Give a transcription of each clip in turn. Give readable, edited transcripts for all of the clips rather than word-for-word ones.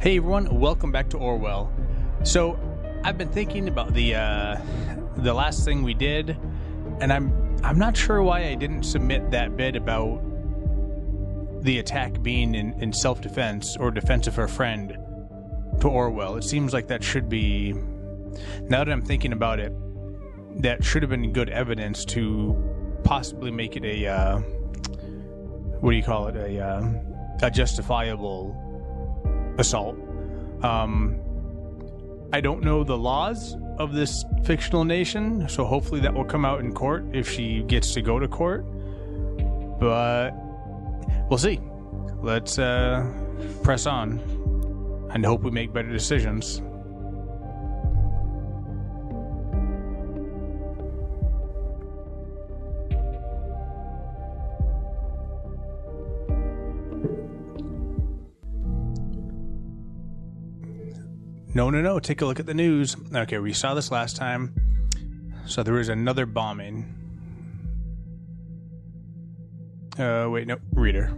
Hey everyone, welcome back to Orwell. So, I've been thinking about the last thing we did, and I'm not sure why I didn't submit that bit about the attack being in self-defense or defense of her friend to Orwell. It seems like that should be, now that I'm thinking about it, that should have been good evidence to possibly make it a, a justifiable assault. I don't know the laws of this fictional nation, so hopefully that will come out in court if she gets to go to court. But we'll see. Let's press on and hope we make better decisions. No. Take a look at the news. Okay, we saw this last time. So there was another bombing. Reader.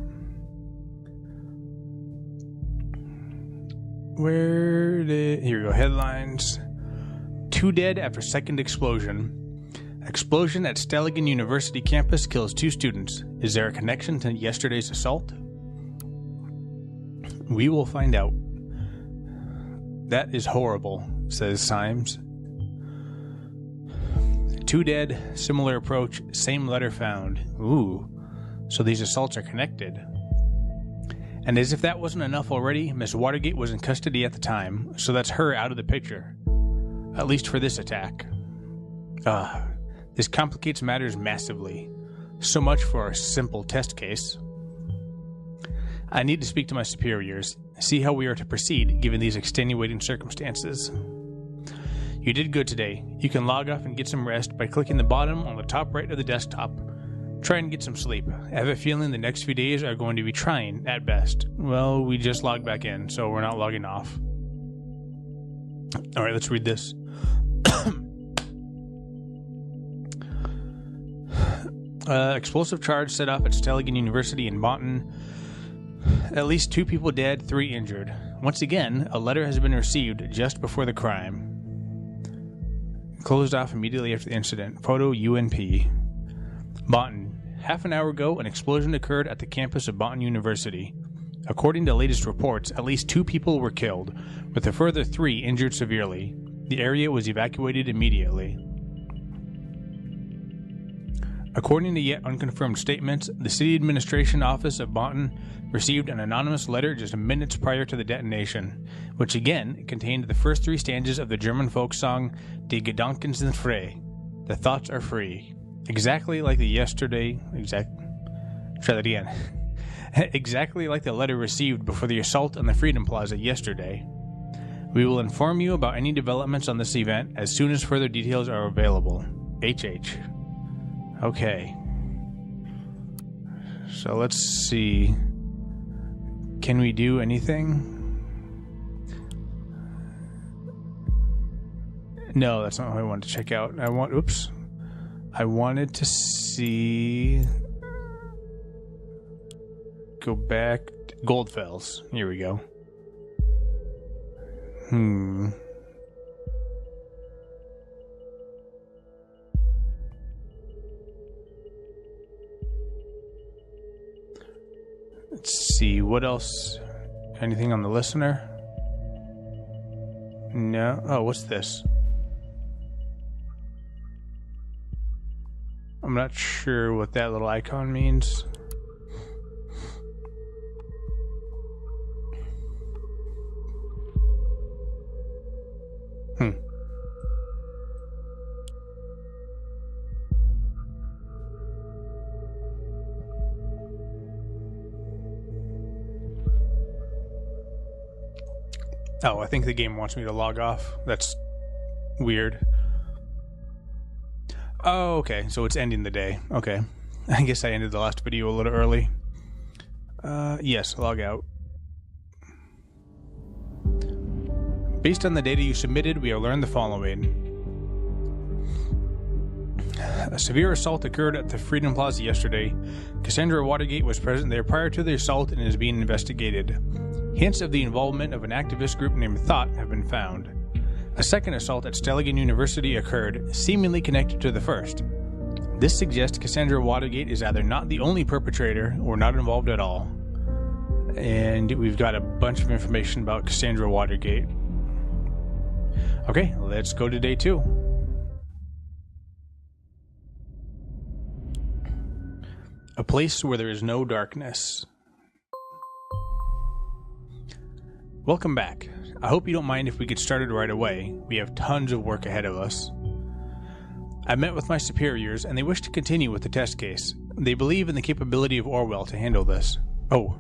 Here we go. Headlines. 2 dead after second explosion. Explosion at Steligan University campus kills 2 students. Is there a connection to yesterday's assault? We will find out. That is horrible, says Symes. 2 dead, similar approach, same letter found. Ooh, so these assaults are connected. And as if that wasn't enough already, Miss Watergate was in custody at the time, so that's her out of the picture. At least for this attack. This complicates matters massively. So much for a simple test case. I need to speak to my superiors, see how we are to proceed given these extenuating circumstances. You did good today. You can log off and get some rest by clicking the bottom on the top right of the desktop. Try and get some sleep. I have a feeling the next few days are going to be trying at best. Well, we just logged back in, so we're not logging off. Alright, let's read this. Explosive charge set off at Steligan University in Bonton. At least 2 people dead, 3 injured. Once again, a letter has been received just before the crime. Closed off immediately after the incident. Photo UNP. Bonton. Half an hour ago, an explosion occurred at the campus of Bonton University. According to latest reports, at least 2 people were killed, with a further 3 injured severely. The area was evacuated immediately. According to yet unconfirmed statements, the City Administration Office of Bonton received an anonymous letter just minutes prior to the detonation, which again contained the first 3 stanzas of the German folk song Die Gedanken sind frei. The thoughts are free. Exactly like the Try that again. Exactly like the letter received before the assault on the Freedom Plaza yesterday. We will inform you about any developments on this event as soon as further details are available. HH. Okay. So let's see. Can we do anything? No, that's not what I wanted to check out. I wanted to see. Go back. Goldfells. Here we go. Let's see, what else? Anything on the listener? No. Oh, what's this? I'm not sure what that little icon means. Oh, I think the game wants me to log off. That's weird. Oh, okay. So it's ending the day. Okay. I guess I ended the last video a little early. Yes, log out. Based on the data you submitted, we have learned the following. A severe assault occurred at the Freedom Plaza yesterday. Cassandra Watergate was present there prior to the assault and is being investigated. Hints of the involvement of an activist group named Thought have been found. A second assault at Stelligan University occurred, seemingly connected to the first. This suggests Cassandra Watergate is either not the only perpetrator or not involved at all. And we've got a bunch of information about Cassandra Watergate. Okay, let's go to day 2. A place where there is no darkness. Welcome back. I hope you don't mind if we get started right away. We have tons of work ahead of us. I met with my superiors and they wish to continue with the test case. They believe in the capability of Orwell to handle this. Oh,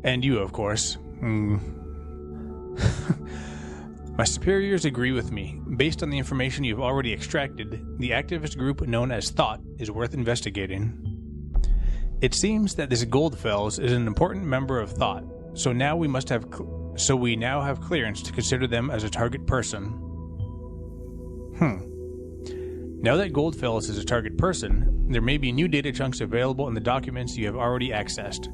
and you, of course. My superiors agree with me. Based on the information you've already extracted, the activist group known as Thought is worth investigating. It seems that this Goldfels is an important member of Thought, so we now have clearance to consider them as a target person. Now that Goldfels is a target person, there may be new data chunks available in the documents you have already accessed.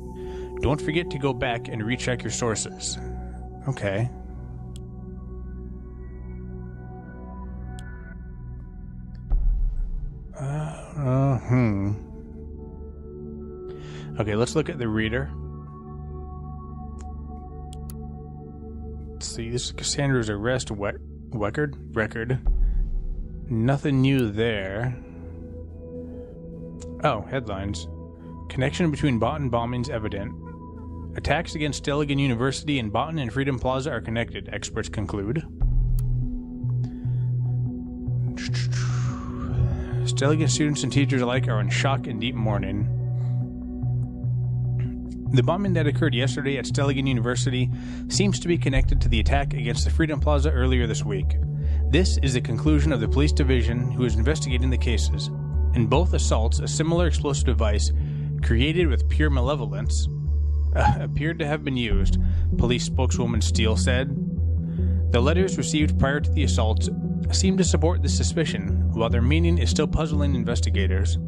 Don't forget to go back and recheck your sources. Okay. Okay, let's look at the reader. Let's see, this is Cassandra's arrest record. Nothing new there. Oh, headlines. Connection between Botan bombings evident. Attacks against Stelligan University and Botan and Freedom Plaza are connected, experts conclude. Stelligan students and teachers alike are in shock and deep mourning. The bombing that occurred yesterday at Stelligan University seems to be connected to the attack against the Freedom Plaza earlier this week. This is the conclusion of the police division who is investigating the cases. In both assaults, a similar explosive device, created with pure malevolence, appeared to have been used, police spokeswoman Steele said. The letters received prior to the assaults seem to support this suspicion, while their meaning is still puzzling investigators.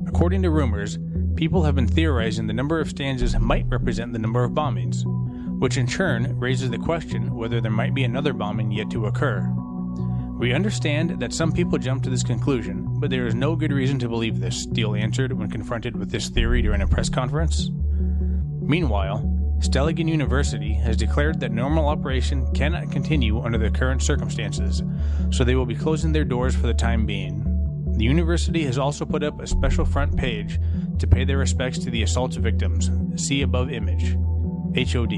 According to rumors, people have been theorizing the number of stanzas might represent the number of bombings, which in turn raises the question whether there might be another bombing yet to occur. We understand that some people jump to this conclusion, but there is no good reason to believe this, Steele answered when confronted with this theory during a press conference. Meanwhile, Stelligan University has declared that normal operation cannot continue under the current circumstances, so they will be closing their doors for the time being. The university has also put up a special front page to pay their respects to the assault's victims. See above image. HOD.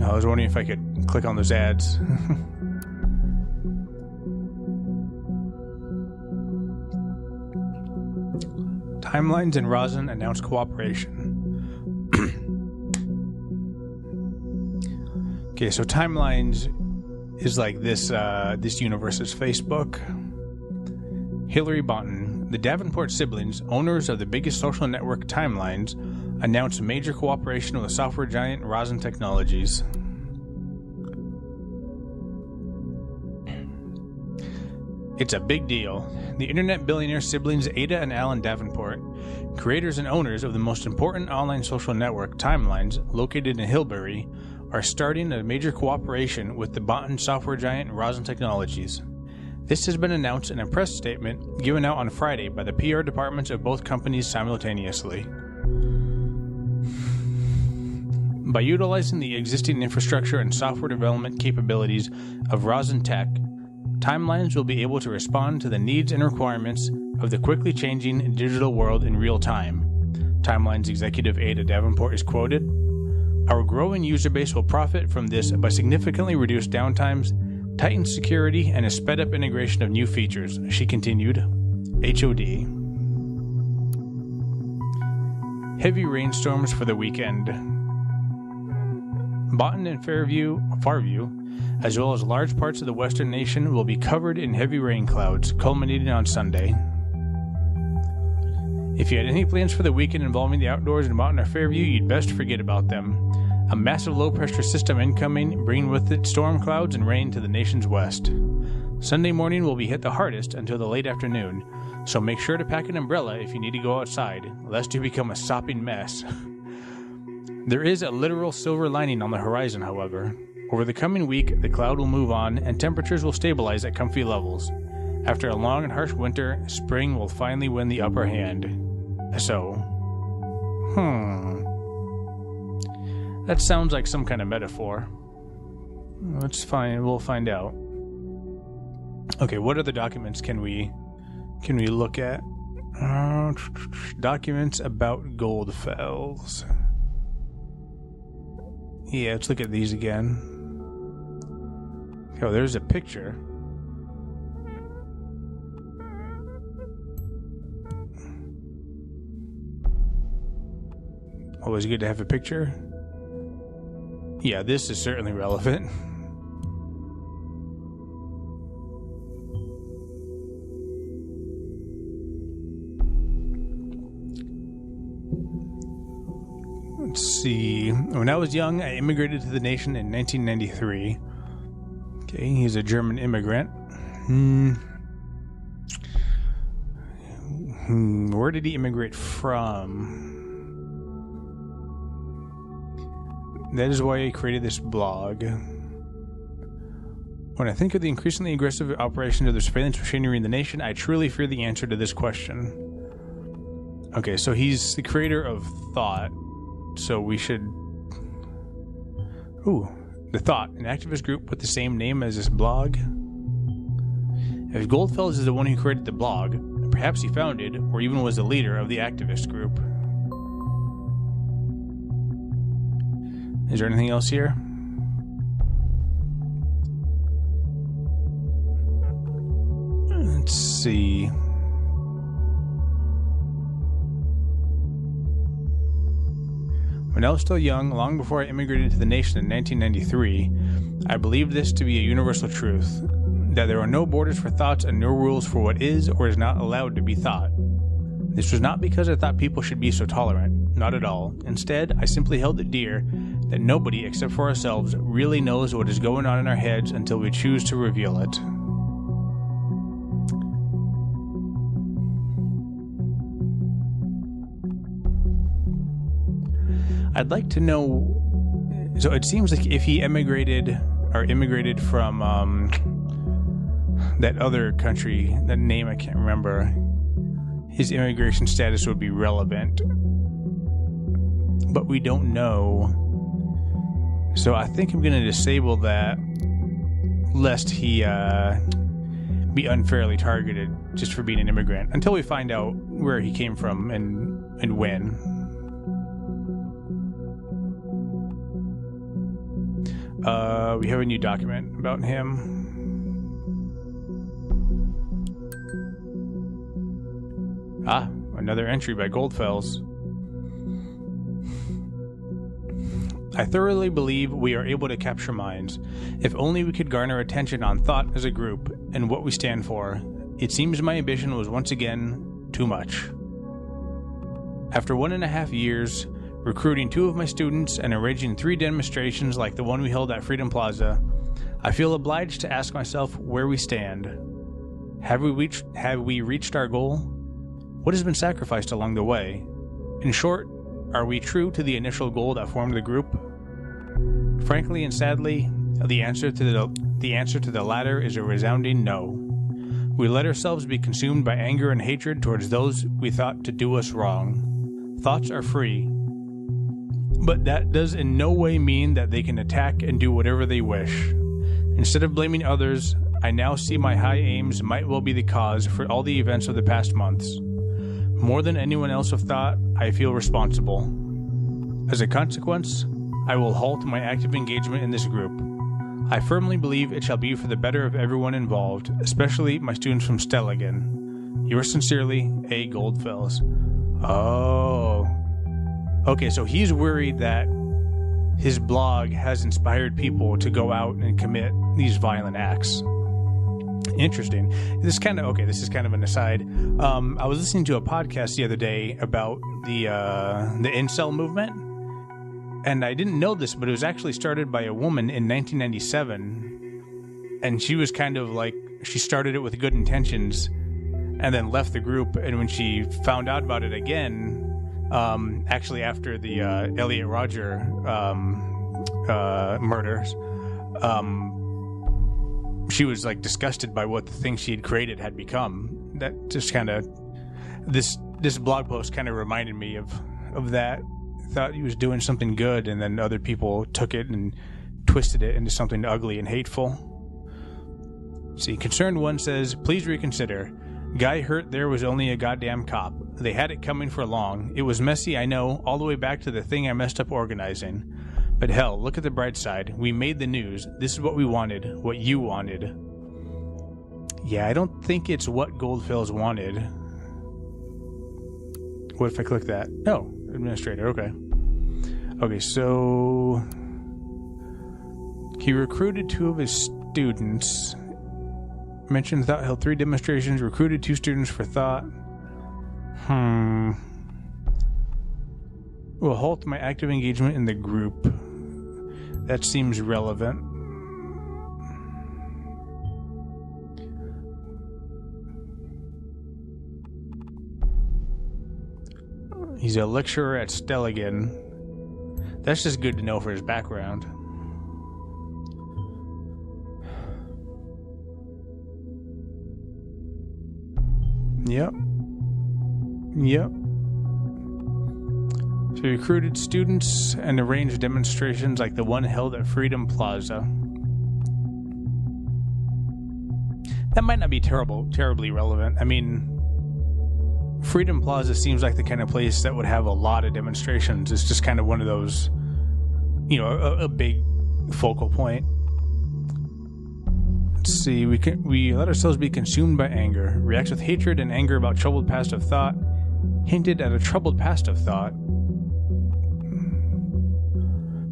I was wondering if I could click on those ads. Timelines and Rosin announce cooperation. Okay, so Timelines is like this universe's Facebook. Hillary Botan, the Davenport siblings, owners of the biggest social network Timelines, announced major cooperation with software giant Rosin Technologies. It's a big deal. The internet billionaire siblings Ada and Alan Davenport, creators and owners of the most important online social network, Timelines, located in Hillbury, are starting a major cooperation with the Botan software giant Rosin Technologies. This has been announced in a press statement given out on Friday by the PR departments of both companies simultaneously. By utilizing the existing infrastructure and software development capabilities of Rosin Tech, Timelines will be able to respond to the needs and requirements of the quickly changing digital world in real time. Timelines executive Ada Davenport is quoted, "Our growing user base will profit from this by significantly reduced downtimes, tightened security, and a sped-up integration of new features," she continued. HOD. Heavy rainstorms for the weekend. Botan and Farview, as well as large parts of the western nation, will be covered in heavy rain clouds, culminating on Sunday. If you had any plans for the weekend involving the outdoors in Botan or Fairview, you'd best forget about them. A massive low-pressure system incoming, bringing with it storm clouds and rain to the nation's west. Sunday morning will be hit the hardest until the late afternoon, so make sure to pack an umbrella if you need to go outside, lest you become a sopping mess. There is a literal silver lining on the horizon, however. Over the coming week, the cloud will move on, and temperatures will stabilize at comfy levels. After a long and harsh winter, spring will finally win the upper hand. So, that sounds like some kind of metaphor. Let's find. We'll find out. Okay, what other documents can we look at? Documents about Goldfells. Yeah, let's look at these again. Oh, there's a picture. Always good to have a picture. Yeah, this is certainly relevant. Let's see. When I was young, I immigrated to the nation in 1993. Okay, he's a German immigrant. Where did he immigrate from? That is why I created this blog. When I think of the increasingly aggressive operations of the surveillance machinery in the nation, I truly fear the answer to this question. Okay, so he's the creator of Thought. So we should... The Thought, an activist group with the same name as this blog. If Goldfells is the one who created the blog, perhaps he founded, or even was the leader of the activist group. Is there anything else here? Let's see. When I was still young, long before I immigrated to the nation in 1993, I believed this to be a universal truth, that there are no borders for thoughts and no rules for what is or is not allowed to be thought. This was not because I thought people should be so tolerant, not at all. Instead, I simply held it dear that nobody except for ourselves really knows what is going on in our heads until we choose to reveal it. I'd like to know, so it seems like if he immigrated from that other country, that name I can't remember, his immigration status would be relevant. But we don't know. So I think I'm going to disable that, lest he be unfairly targeted just for being an immigrant, until we find out where he came from and when. We have a new document about him. Another entry by Goldfells. I thoroughly believe we are able to capture minds, if only we could garner attention on thought as a group and what we stand for. It seems my ambition was once again too much. After 1.5 years, recruiting 2 of my students and arranging 3 demonstrations like the one we held at Freedom Plaza, I feel obliged to ask myself where we stand. Have we reached our goal? What has been sacrificed along the way? In short, are we true to the initial goal that formed the group? Frankly and sadly, the answer to the latter is a resounding no. We let ourselves be consumed by anger and hatred towards those we thought to do us wrong. Thoughts are free, but that does in no way mean that they can attack and do whatever they wish. Instead of blaming others, I now see my high aims might well be the cause for all the events of the past months. More than anyone else have thought, I feel responsible. As a consequence, I will halt my active engagement in this group. I firmly believe it shall be for the better of everyone involved, especially my students from Stellingen. Yours sincerely, A. Goldfells. Oh. Okay, so he's worried that his blog has inspired people to go out and commit these violent acts. Interesting. This is kind of an aside. I was listening to a podcast the other day about the incel movement, and I didn't know this, but it was actually started by a woman in 1997, and she was kind of like she started it with good intentions and then left the group. And when she found out about it again, actually after the Elliot Rodger murders, she was like disgusted by what the thing she had created had become. That just kind of, this blog post kind of reminded me of that. Thought he was doing something good, and then other people took it and twisted it into something ugly and hateful. See, Concerned One says, please reconsider. Guy hurt there was only a goddamn cop. They had it coming for long. It was messy, I know, all the way back to the thing I messed up organizing. But hell, look at the bright side. We made the news. This is what we wanted. What you wanted. Yeah, I don't think it's what Goldfels wanted. What if I click that? Oh, administrator, okay. Okay, so he recruited 2 of his students. Mentioned Thought held 3 demonstrations, recruited 2 students for Thought. Will halt my active engagement in the group. That seems relevant. He's a lecturer at Stelligan. That's just good to know for his background. Yep. So he recruited students and arranged demonstrations like the one held at Freedom Plaza. That might not be terribly relevant. I mean, Freedom Plaza seems like the kind of place that would have a lot of demonstrations. It's just kind of one of those, a big focal point. Let's see, we let ourselves be consumed by anger, reacts with hatred and anger about troubled past of thought, hinted at a troubled past of thought,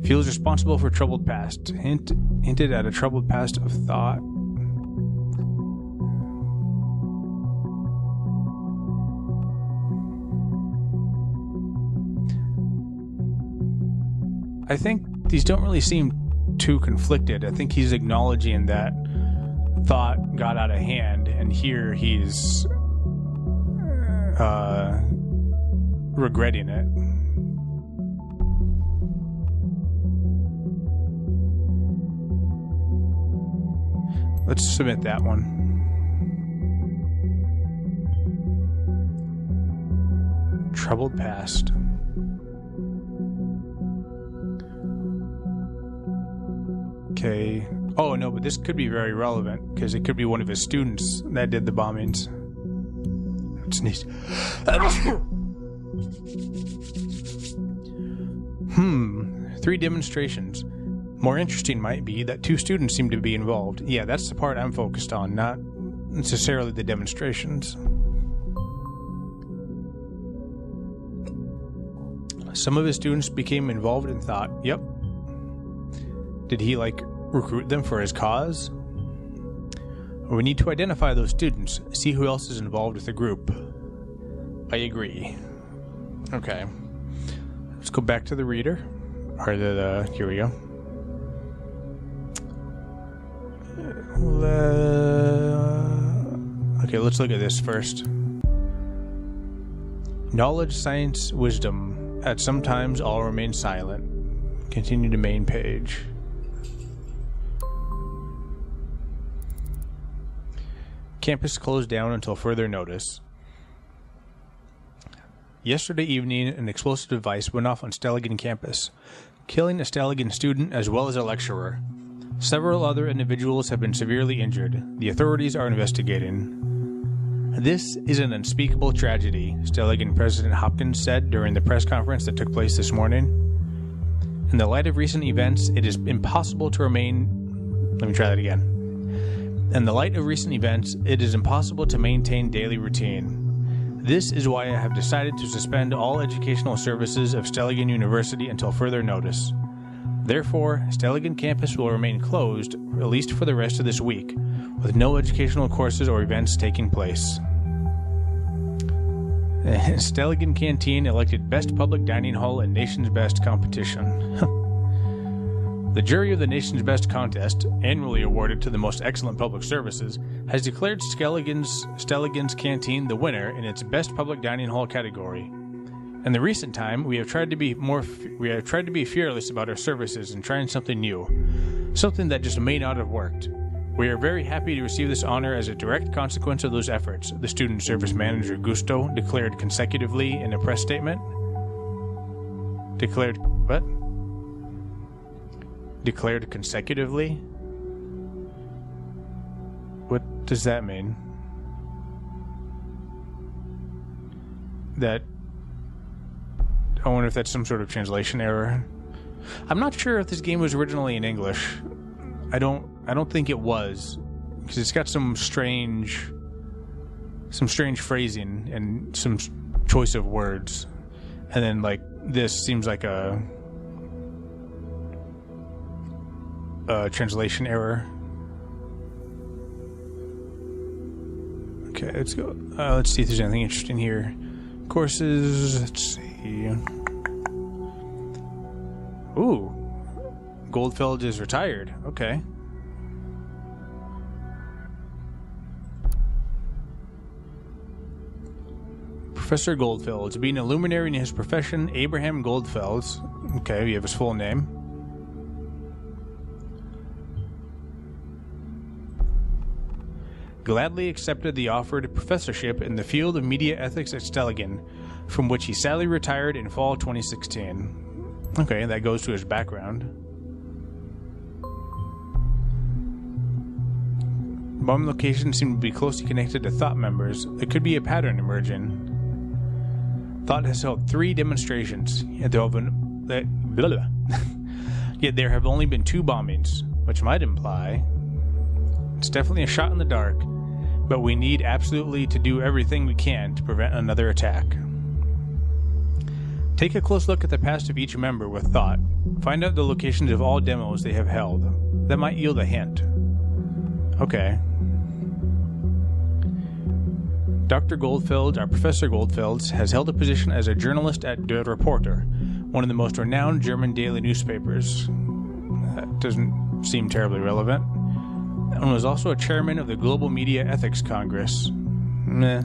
feels responsible for troubled past, hinted at a troubled past of thought. I think these don't really seem too conflicted. I think he's acknowledging that Thought got out of hand, and here he's regretting it. Let's submit that one. Troubled past. Okay. Oh, no, but this could be very relevant, because it could be one of his students that did the bombings. Sneeze. 3 demonstrations. More interesting might be that 2 students seem to be involved. Yeah, that's the part I'm focused on, not necessarily the demonstrations. Some of his students became involved in Thought. Yep. Did he, recruit them for his cause? We need to identify those students, see who else is involved with the group. I agree. Okay. Let's go back to the reader. Or here we go. Okay, let's look at this first. Knowledge, science, wisdom. At some times, all remain silent. Continue to main page. Campus closed down until further notice. Yesterday evening, an explosive device went off on Stelligan campus, killing a Stelligan student as well as a lecturer. Several other individuals have been severely injured. The authorities are investigating. This is an unspeakable tragedy, Stelligan President Hopkins said during the press conference that took place this morning. In the light of recent events, it is impossible to remain... Let me try that again. In the light of recent events, it is impossible to maintain daily routine. This is why I have decided to suspend all educational services of Stelligan University until further notice. Therefore, Stelligan campus will remain closed, at least for the rest of this week, with no educational courses or events taking place. Stelligan Canteen elected Best Public Dining Hall in Nation's Best competition. The jury of the nation's best contest, annually awarded to the most excellent public services, has declared Stelligan's Canteen the winner in its best public dining hall category. In the recent time, we have tried to be fearless about our services and trying something new, something that just may not have worked. We are very happy to receive this honor as a direct consequence of those efforts, the student service manager Gusto declared consecutively in a press statement. Declared consecutively? What does that mean? I wonder if that's some sort of translation error. I'm not sure if this game was originally in English. I don't think it was, because it's got some strange phrasing and some choice of words, and then like this seems like a translation error. Okay, let's go. Let's see if there's anything interesting here. Courses. Let's see. Ooh, Goldfeld is retired. Okay. Professor Goldfeld, being a luminary in his profession, Abraham Goldfeld. Okay, we have his full name. Gladly accepted the offered professorship in the field of media ethics at Stelligan, from which he sadly retired in fall 2016. Okay, that goes to his background. Bomb locations seem to be closely connected to Thought members. There could be a pattern emerging. Thought has held 3 demonstrations, yet there have only been 2 bombings, which might imply it's definitely a shot in the dark, but we need absolutely to do everything we can to prevent another attack. Take a close look at the past of each member with Thought. Find out the locations of all demos they have held. That might yield a hint. Okay. Dr. Goldfeld, our Professor Goldfeld, has held a position as a journalist at Der Reporter, one of the most renowned German daily newspapers. That doesn't seem terribly relevant. And was also a chairman of the Global Media Ethics Congress. Meh.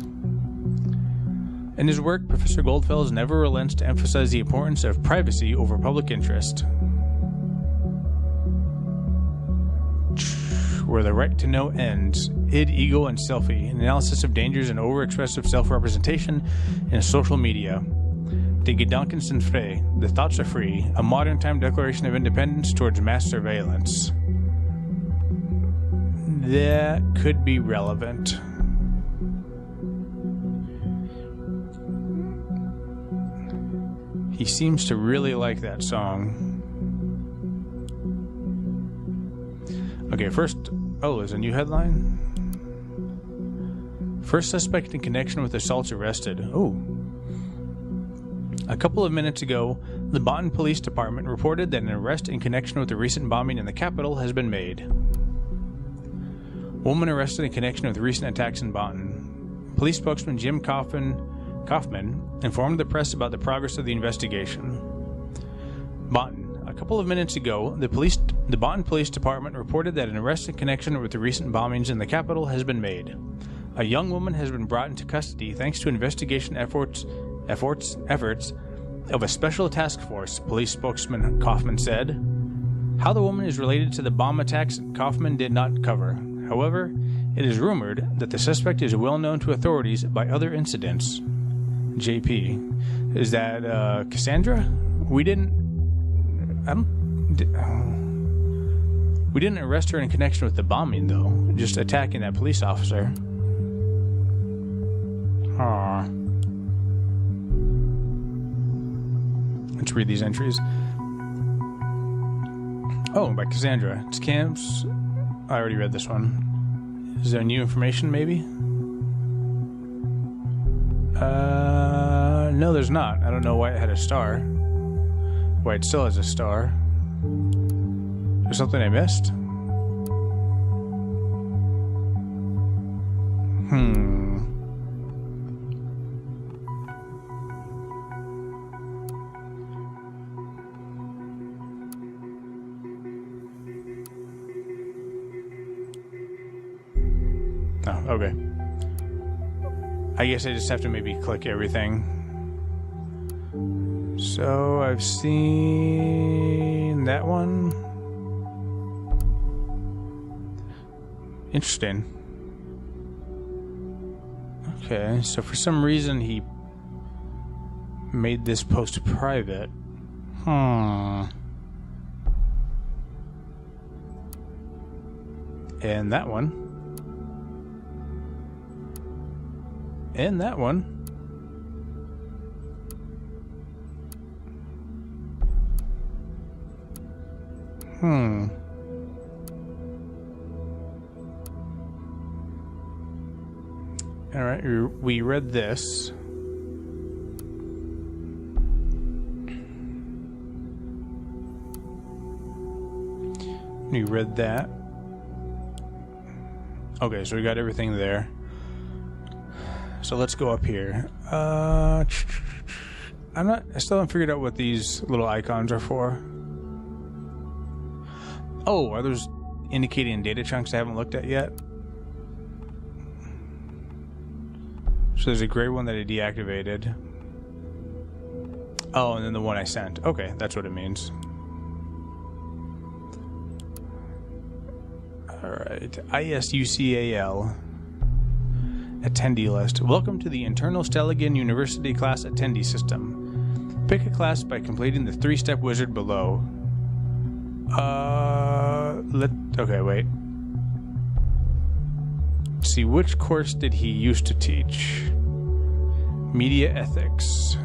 In his work, Professor Goldfeld never relents to emphasize the importance of privacy over public interest. Where the right to know ends, id, ego, and selfie, an analysis of dangers and overexpressive self-representation in social media. Die Gedanken sind frei, the thoughts are free, a modern-time declaration of independence towards mass surveillance. That could be relevant. He seems to really like that song. Okay, first... Oh, there's a new headline? First suspect in connection with assaults arrested. Oh. A couple of minutes ago, the Bonn Police Department reported that an arrest in connection with the recent bombing in the capital has been made. Woman arrested in connection with recent attacks in Bonn. Police spokesman Jim Kaufman informed the press about the progress of the investigation. Bonn. A couple of minutes ago, the Bonn Police Department reported that an arrest in connection with the recent bombings in the capital has been made. A young woman has been brought into custody thanks to investigation efforts of a special task force, police spokesman Kaufman said. How the woman is related to the bomb attacks, Kaufman did not cover. However, it is rumored that the suspect is well known to authorities by other incidents. JP. Is that Cassandra? We didn't arrest her in connection with the bombing, though. Just attacking that police officer. Aww. Let's read these entries. Oh, by Cassandra. It's camps. I already read this one. Is there new information, maybe? No, there's not. I don't know why it had a star. Why it still has a star. Is there something I missed? Okay. I guess I just have to maybe click everything. So I've seen that one. Interesting. Okay, so for some reason he made this post private. And that one. And that one. Alright, we read this. We read that. Okay, so we got everything there. So let's go up here. I still haven't figured out what these little icons are for. Oh, are those indicating data chunks I haven't looked at yet? So there's a gray one that I deactivated. Oh, and then the one I sent. Okay, that's what it means. Alright, ISUCAL attendee list. Welcome to the Internal Stelligan University class attendee system. Pick a class by completing the 3-step wizard below. Okay, wait. Let's see, which course did he used to teach? Media ethics.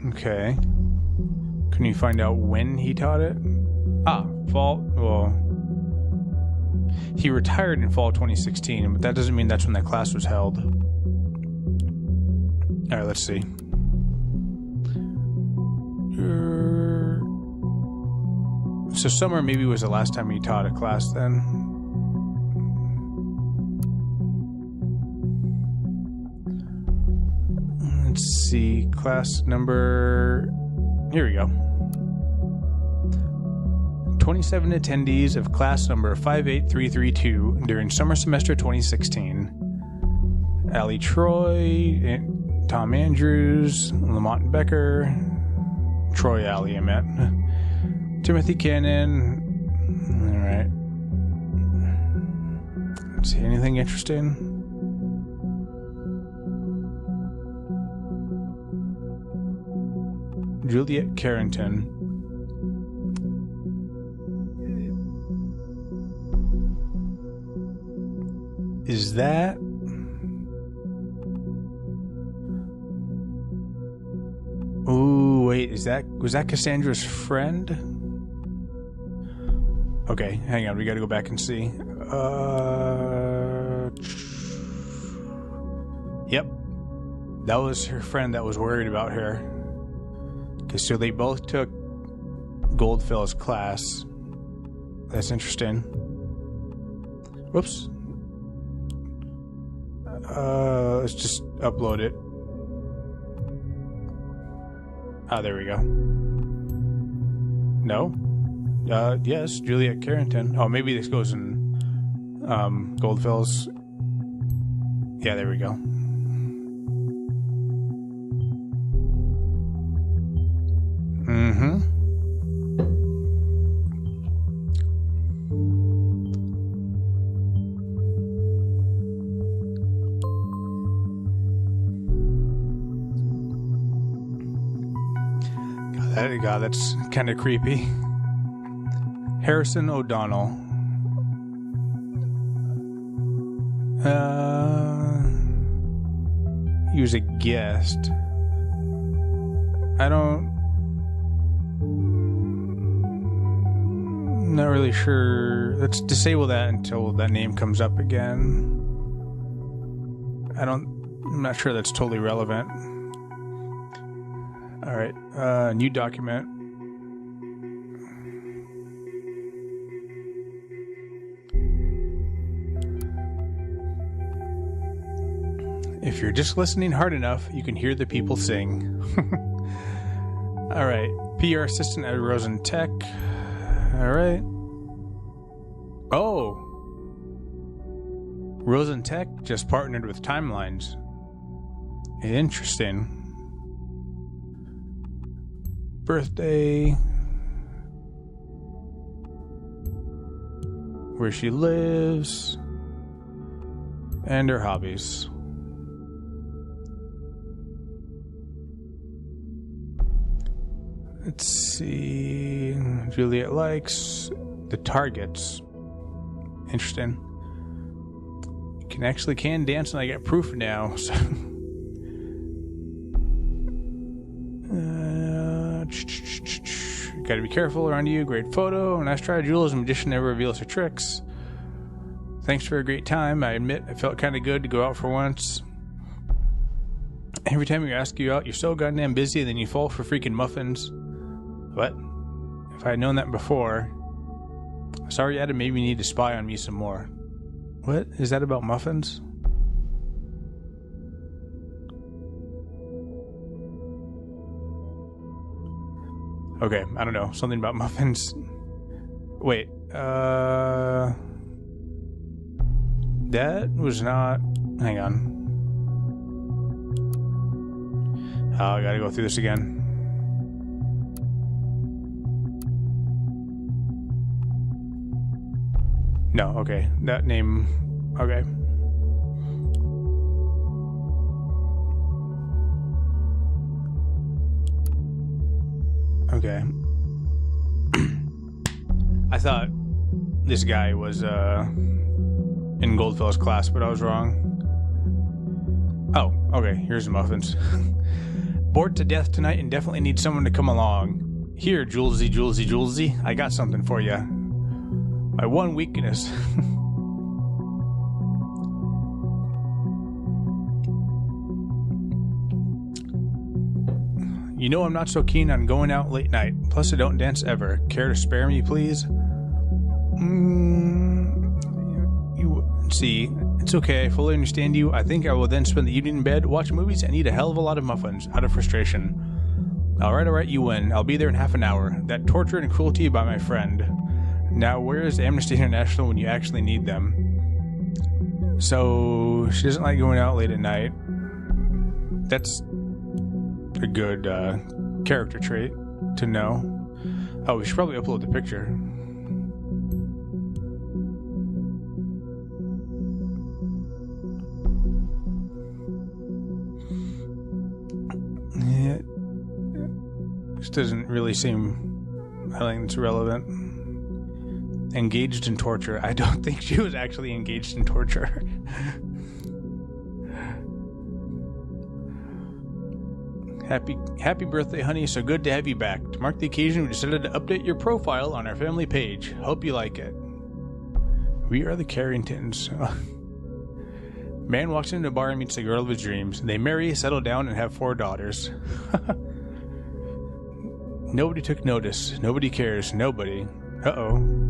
Okay. Can you find out when he taught it? Fall. Well, he retired in fall 2016, but that doesn't mean that's when that class was held. Alright, let's see. So summer maybe was the last time he taught a class then. Let's see, class number... Here we go. 27 attendees of class number 58332 during summer semester 2016. Allie Troy, Tom Andrews, Lamont Becker, Troy Alley, I meant. Timothy Cannon. Alright. See anything interesting? Juliet Carrington. Is that... Ooh, wait, was that Cassandra's friend? Okay, hang on, we gotta go back and see. Yep. That was her friend that was worried about her. Okay, so they both took Goldfell's class. That's interesting. Whoops. Let's just upload it. There we go. No? Yes, Juliet Carrington. Oh, maybe this goes in Goldfell's. Yeah, there we go. God, that's kind of creepy. Harrison O'Donnell. He was a guest. Not really sure. Let's disable that until that name comes up again. I'm not sure that's totally relevant. Alright, new document. If you're just listening hard enough, you can hear the people sing. Alright, PR assistant at Rosen Tech. Alright. Oh! Rosentech just partnered with Timelines. Interesting. Birthday. Where she lives. And her hobbies. Let's see. Juliet likes the targets. Interesting. Can dance, and I get proof now. So. Gotta be careful around you. Great photo. Nice try, Jules. Magician never reveals her tricks. Thanks for a great time. I admit it felt kind of good to go out for once. Every time we ask you out, you're so goddamn busy, and then you fall for freaking muffins. What? If I had known that before. Sorry, Adam, maybe you need to spy on me some more. What? Is that about muffins? Okay, I don't know. Something about muffins. Wait, that was not... Hang on. Oh, I gotta go through this again. No, okay. That name... Okay. Okay. I thought this guy was in Goldfellow's class, but I was wrong. Oh, okay. Here's the muffins. Bored to death tonight and definitely need someone to come along. Here, Julesy, I got something for you. My one weakness. You know I'm not so keen on going out late night. Plus I don't dance ever. Care to spare me, please? See, it's okay. I fully understand you. I think I will then spend the evening in bed, watch movies, and eat a hell of a lot of muffins out of frustration. Alright, you win. I'll be there in half an hour. That torture and cruelty by my friend. Now, where is Amnesty International when you actually need them? So, she doesn't like going out late at night. That's a good character trait to know. Oh, we should probably upload the picture. Yeah. This doesn't really seem... I think it's relevant. Engaged in torture. I don't think she was actually engaged in torture. Happy birthday, honey. So good to have you back. To mark the occasion, we decided to update your profile on our family page. Hope you like it. We are the Carringtons. Man walks into a bar and meets the girl of his dreams. They marry, settle down, and have 4 daughters. Nobody took notice. Nobody cares. Nobody. Uh-oh.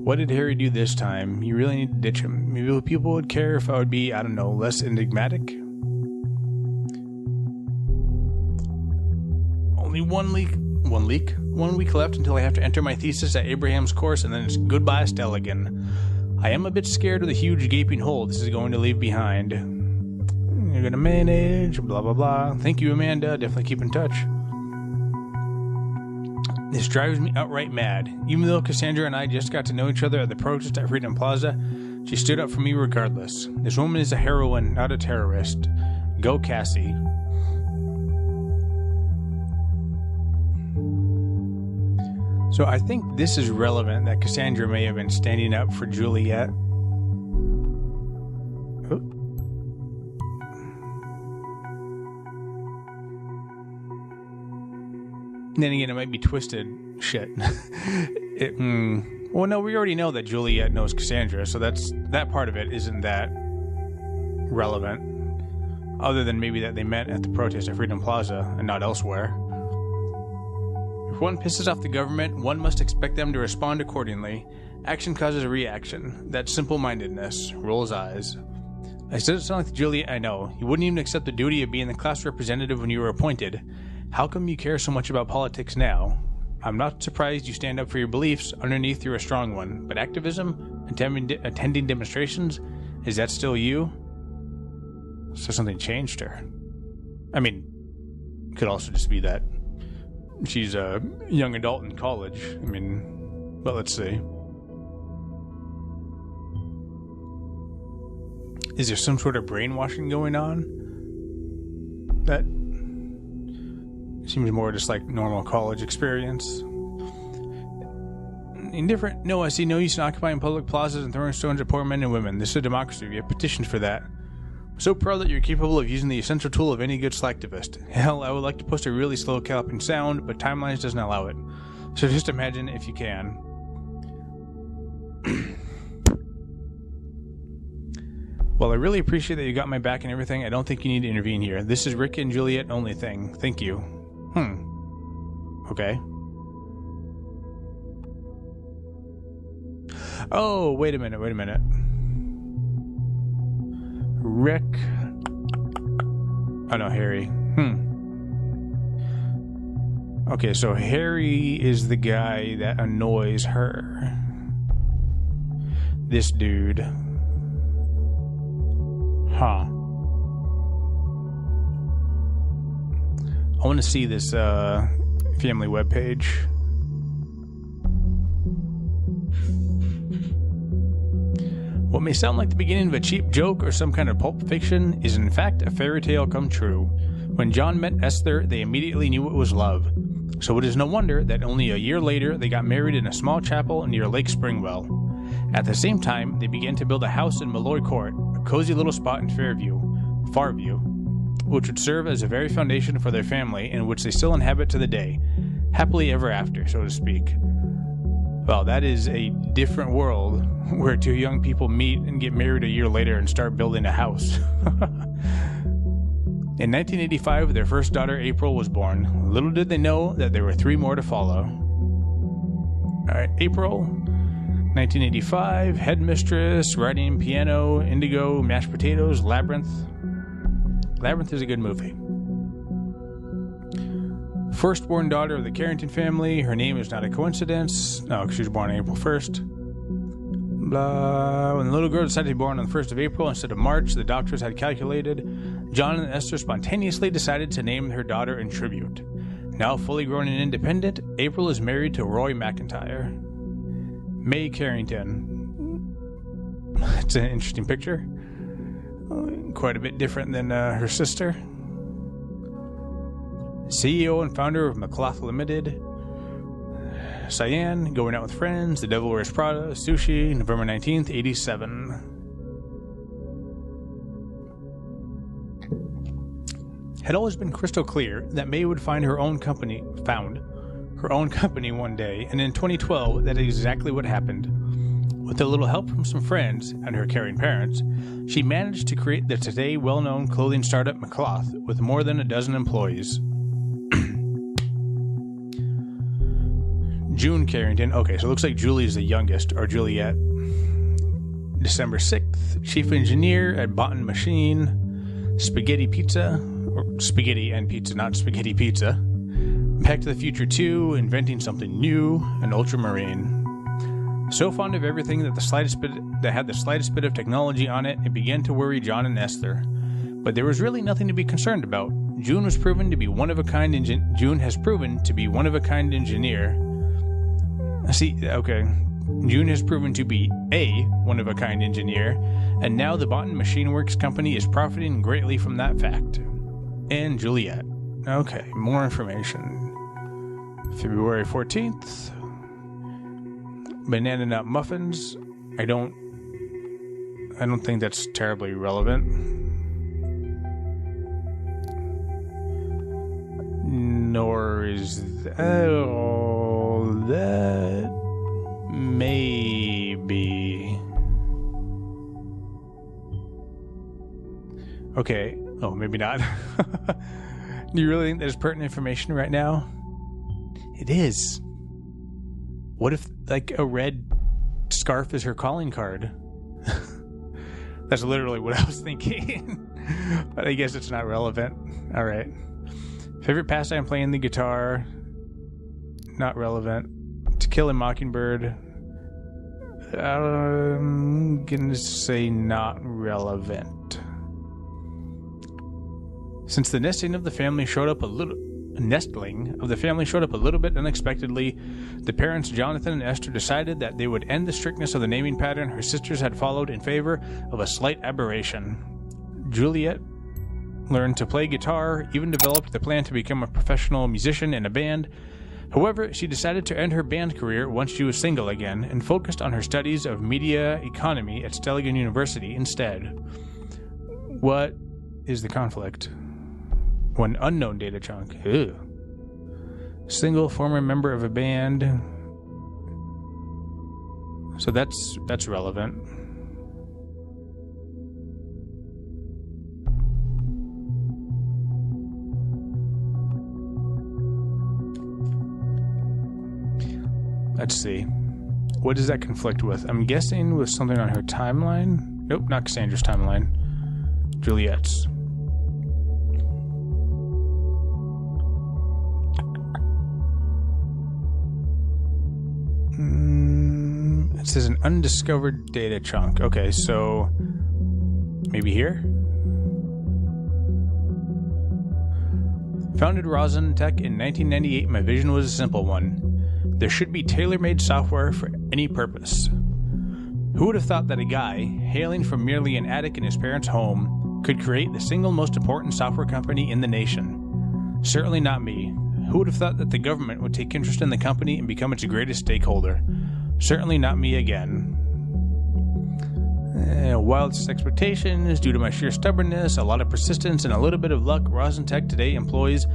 What did Harry do this time? You really need to ditch him. Maybe people would care if I would be, I don't know, less enigmatic? Only 1 week left until I have to enter my thesis at Abraham's course, and then it's goodbye Stelligan. I am a bit scared of the huge gaping hole this is going to leave behind. You're gonna manage, blah blah blah. Thank you, Amanda. Definitely keep in touch. This drives me outright mad. Even though Cassandra and I just got to know each other at the protest at Freedom Plaza, she stood up for me regardless. This woman is a heroine, not a terrorist. Go Cassie. So I think this is relevant that Cassandra may have been standing up for Juliet. Oh. Then again, it might be twisted shit. Well, no, we already know that Juliet knows Cassandra, so that part of it isn't that relevant. Other than maybe that they met at the protest at Freedom Plaza and not elsewhere. If one pisses off the government, one must expect them to respond accordingly. Action causes a reaction. That's simple-mindedness. Rolls eyes. I said it sound like the Juliet I know. You wouldn't even accept the duty of being the class representative when you were appointed. How come you care so much about politics now? I'm not surprised you stand up for your beliefs. Underneath, you're a strong one. But activism? Attending demonstrations? Is that still you? So something changed her. I mean, it could also just be that she's a young adult in college. I mean, but let's see. Is there some sort of brainwashing going on? That seems more just like normal college experience. Indifferent? No, I see no use in occupying public plazas and throwing stones at poor men and women. This is a democracy. We have petitioned for that. I'm so proud that you're capable of using the essential tool of any good slacktivist. Hell, I would like to post a really slow galloping sound, but timelines doesn't allow it. So just imagine if you can. Well, I really appreciate that you got my back and everything. I don't think you need to intervene here. This is Rick and Juliet only thing. Thank you. Okay. Oh, wait a minute. Rick. Oh no, Harry. Okay, so Harry is the guy that annoys her. This dude. Huh. I want to see this family webpage. What may sound like the beginning of a cheap joke or some kind of pulp fiction is in fact a fairy tale come true. When John met Esther, they immediately knew it was love. So it is no wonder that only a year later they got married in a small chapel near Lake Springwell. At the same time, they began to build a house in Malloy Court, a cozy little spot in Farview, which would serve as a very foundation for their family and which they still inhabit to the day. Happily ever after, so to speak. Well, that is a different world where two young people meet and get married a year later and start building a house. In 1985, their first daughter, April, was born. Little did they know that there were 3 more to follow. Alright, April, 1985, Headmistress, Writing, Piano, Indigo, Mashed Potatoes, Labyrinth. Labyrinth is a good movie. Firstborn daughter of the Carrington family. Her name is not a coincidence. No, she was born on April 1st. Blah. When the little girl decided to be born on the 1st of April instead of March, the doctors had calculated. John and Esther spontaneously decided to name their daughter in tribute. Now fully grown and independent, April is married to Roy McIntyre. May Carrington. It's an interesting picture. Quite a bit different than her sister. CEO and founder of McCloth Limited. Cyan, Going Out with Friends, The Devil Wears Prada, Sushi, November 19th, 87. Had always been crystal clear that May would found her own company one day, and in 2012, that is exactly what happened. With a little help from some friends and her caring parents, she managed to create the today well-known clothing startup McCloth with more than a dozen employees. June Carrington. Okay, so it looks like Julie is the youngest, or Juliet. December 6th, chief engineer at Botten Machine. Spaghetti Pizza, or Spaghetti and Pizza, not Spaghetti Pizza. Back to the Future 2, inventing something new, and Ultramarine. So fond of everything that had the slightest bit of technology on it, it began to worry John and Esther. But there was really nothing to be concerned about. June has proven to be one of a kind engineer. See, okay. June has proven to be a one-of-a-kind engineer, and now the Botten Machine Works company is profiting greatly from that fact. And Juliet. Okay, more information. February 14th. Banana nut muffins. I don't think that's terribly relevant. Nor is that maybe. Okay. Oh, maybe not. Do you really think there's pertinent information right now? It is. What if, like, a red scarf is her calling card? That's literally what I was thinking. But I guess it's not relevant. All right. Favorite pastime, playing the guitar. Not relevant. To Kill a Mockingbird. I'm gonna say not relevant. Since the nestling of the family showed up a little bit unexpectedly, the parents Jonathan and Esther decided that they would end the strictness of the naming pattern her sisters had followed in favor of a slight aberration. Juliet learned to play guitar, even developed the plan to become a professional musician in a band. However, she decided to end her band career once she was single again and focused on her studies of media economy at Stelligan University instead. What is the conflict? One unknown data chunk. Ew. Single former member of a band. So that's relevant. Let's see. What does that conflict with? I'm guessing with something on her timeline. Nope, not Cassandra's timeline. Juliet's. It says an undiscovered data chunk. Okay, so maybe here? Founded Rosin Tech in 1998, my vision was a simple one. There should be tailor-made software for any purpose. Who would have thought that a guy, hailing from merely an attic in his parents' home, could create the single most important software company in the nation? Certainly not me. Who would have thought that the government would take interest in the company and become its greatest stakeholder? Certainly not me again. Wildest expectations, due to my sheer stubbornness, a lot of persistence, and a little bit of luck, Rosin Tech today employs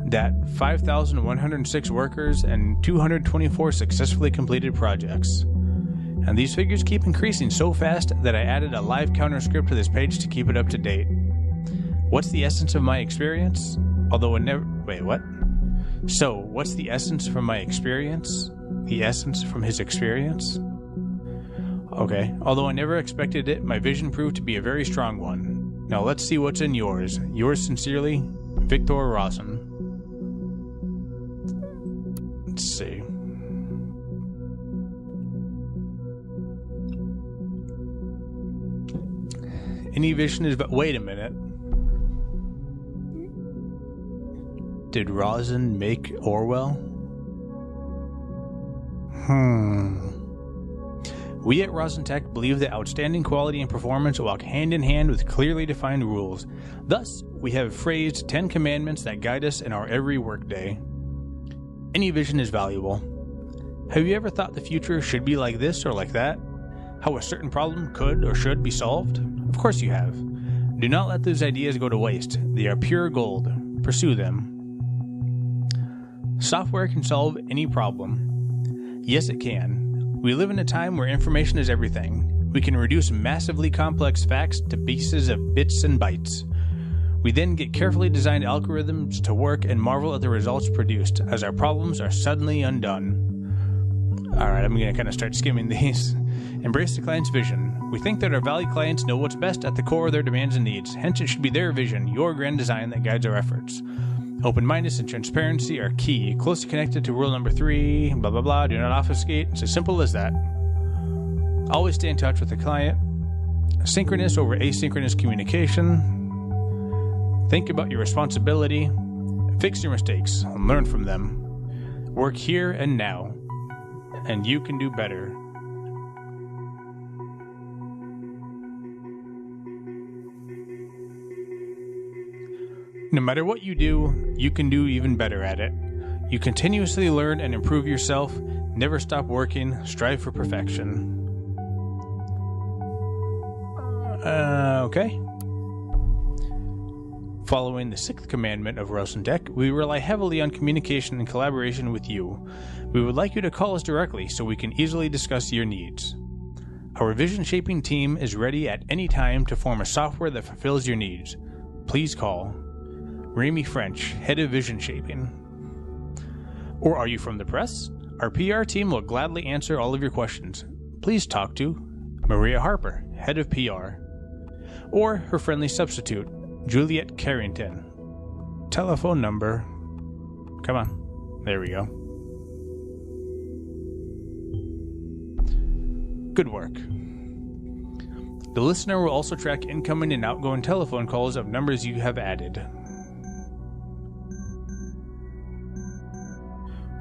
that 5,106 workers and 224 successfully completed projects. And these figures keep increasing so fast that I added a live counter script to this page to keep it up to date. What's the essence of my experience? Although it never... Wait, what? So, what's the essence from my experience? The essence from his experience? Okay. Although I never expected it, my vision proved to be a very strong one. Now let's see what's in yours. Yours sincerely, Victor Rosin. Let's see. Any vision is... Wait a minute. Did Rosin make Orwell? We at Rosin Tech believe that outstanding quality and performance walk hand in hand with clearly defined rules. Thus, we have phrased 10 commandments that guide us in our every workday. Any vision is valuable. Have you ever thought the future should be like this or like that? How a certain problem could or should be solved? Of course you have. Do not let those ideas go to waste. They are pure gold. Pursue them. Software can solve any problem. Yes, it can. We live in a time where information is everything. We can reduce massively complex facts to pieces of bits and bytes. We then get carefully designed algorithms to work and marvel at the results produced, as our problems are suddenly undone. Alright, I'm going to kind of start skimming these. Embrace the client's vision. We think that our valued clients know what's best at the core of their demands and needs. Hence, it should be their vision, your grand design, that guides our efforts. Open-mindedness and transparency are key, closely connected to rule number 3, blah blah blah, do not obfuscate. It's as simple as that. Always stay in touch with the client. Synchronous over asynchronous communication. Think about your responsibility. Fix your mistakes and learn from them. Work here and now, and you can do better. No matter what you do, you can do even better at it. You continuously learn and improve yourself. Never stop working. Strive for perfection. Okay. Following the 6th commandment of Rosin Tech, we rely heavily on communication and collaboration with you. We would like you to call us directly so we can easily discuss your needs. Our vision-shaping team is ready at any time to form a software that fulfills your needs. Please call Remy French, Head of Vision Shaping. Or are you from the press? Our PR team will gladly answer all of your questions. Please talk to Maria Harper, Head of PR. Or her friendly substitute, Juliet Carrington. Telephone number Come on. There we go. Good work. The listener will also track incoming and outgoing telephone calls of numbers you have added.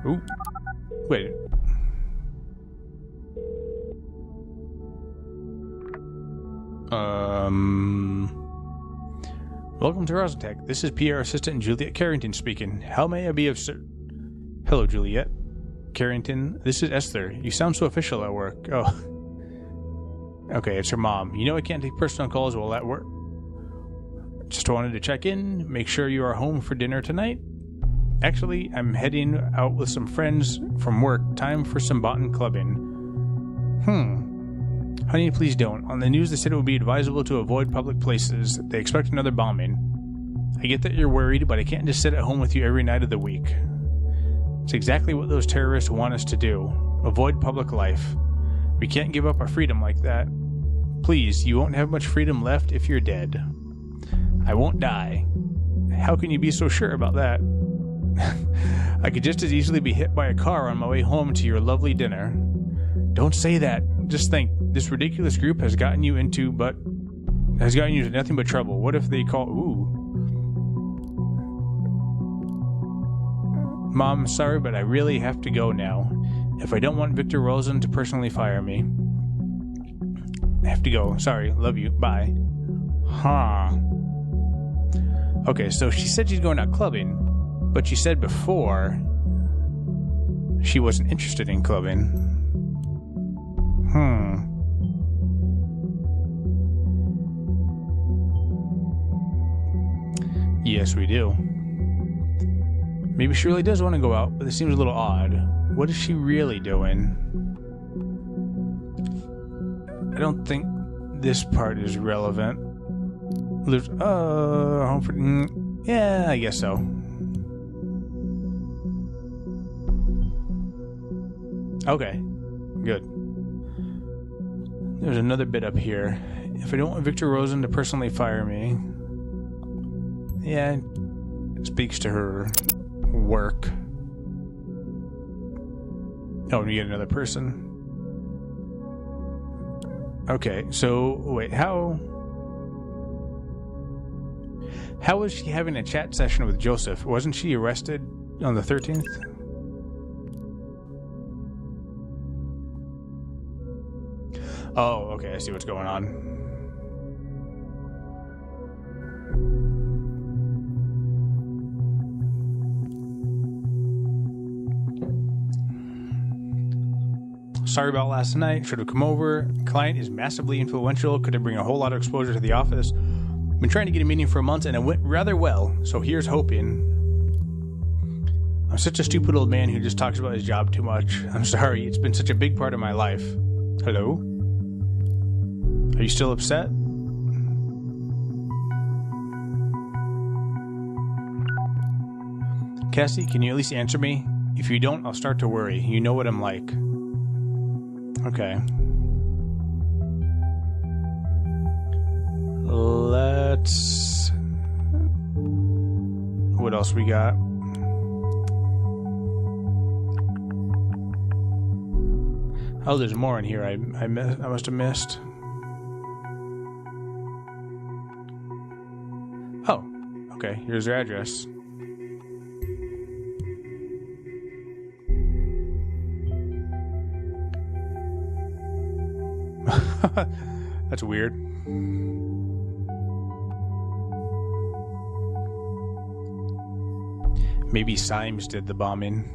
Ooh. Wait. Welcome to Rosentech. This is PR Assistant Juliet Carrington speaking. How may I be of Hello, Juliet. Carrington, this is Esther. You sound so official at work. Oh. Okay, it's her mom. You know I can't take personal calls while at work. Just wanted to check in, make sure you are home for dinner tonight. Actually, I'm heading out with some friends from work. Time for some bottom clubbing. Honey, please don't. On the news, they said it would be advisable to avoid public places. They expect another bombing. I get that you're worried, but I can't just sit at home with you every night of the week. It's exactly what those terrorists want us to do. Avoid public life. We can't give up our freedom like that. Please, you won't have much freedom left if you're dead. I won't die. How can you be so sure about that? I could just as easily be hit by a car on my way home to your lovely dinner. Don't say that. Just think, this ridiculous group has gotten you into nothing but trouble. What if they call... Ooh. Mom, sorry, but I really have to go now. If I don't want Victor Rosen to personally fire me. I have to go. Sorry. Love you. Bye. Huh. Okay, so she said she's going out clubbing, but she said before she wasn't interested in clubbing. Yes, we do. Maybe she really does want to go out, but it seems a little odd. What is she really doing? I don't think this part is relevant. Home for... yeah, I guess so. Okay, good. There's another bit up here. If I don't want Victor Rosen to personally fire me... yeah, it speaks to her work. Oh, we get another person. Okay, so wait, how was she having a chat session with Joseph? Wasn't she arrested on the 13th? Oh, okay, I see what's going on. Sorry about last night. Should have come over. Client is massively influential. Could bring a whole lot of exposure to the office. Been trying to get a meeting for months and it went rather well. So here's hoping. I'm such a stupid old man who just talks about his job too much. I'm sorry. It's been such a big part of my life. Hello? Are you still upset? Cassie, can you at least answer me? If you don't, I'll start to worry. You know what I'm like. Okay. Let's... what else we got? Oh, there's more in here I must have missed. Oh, okay. Here's their address. That's weird. Maybe Symes did the bombing.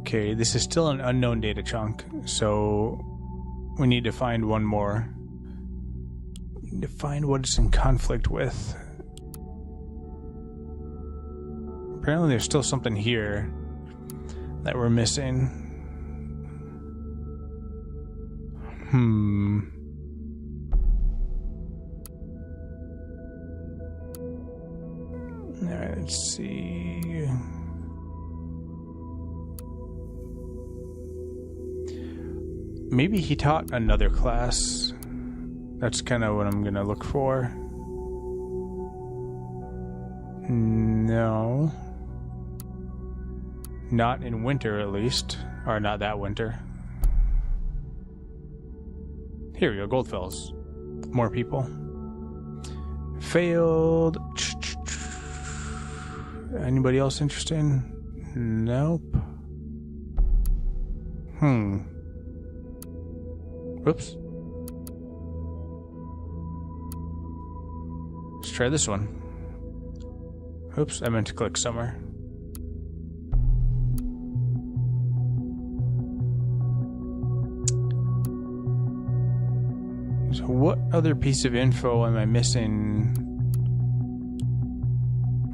Okay, this is still an unknown data chunk, so we need to find one more. We need to find what it's in conflict with. Apparently there's still something here that we're missing. Alright, let's see. Maybe he taught another class. That's kind of what I'm gonna look for. No. Not in winter, at least. Or not that winter. Here we go, Goldfells. More people. Failed. Anybody else interesting? Nope. Whoops. Let's try this one. Oops, I meant to click somewhere. So what other piece of info am I missing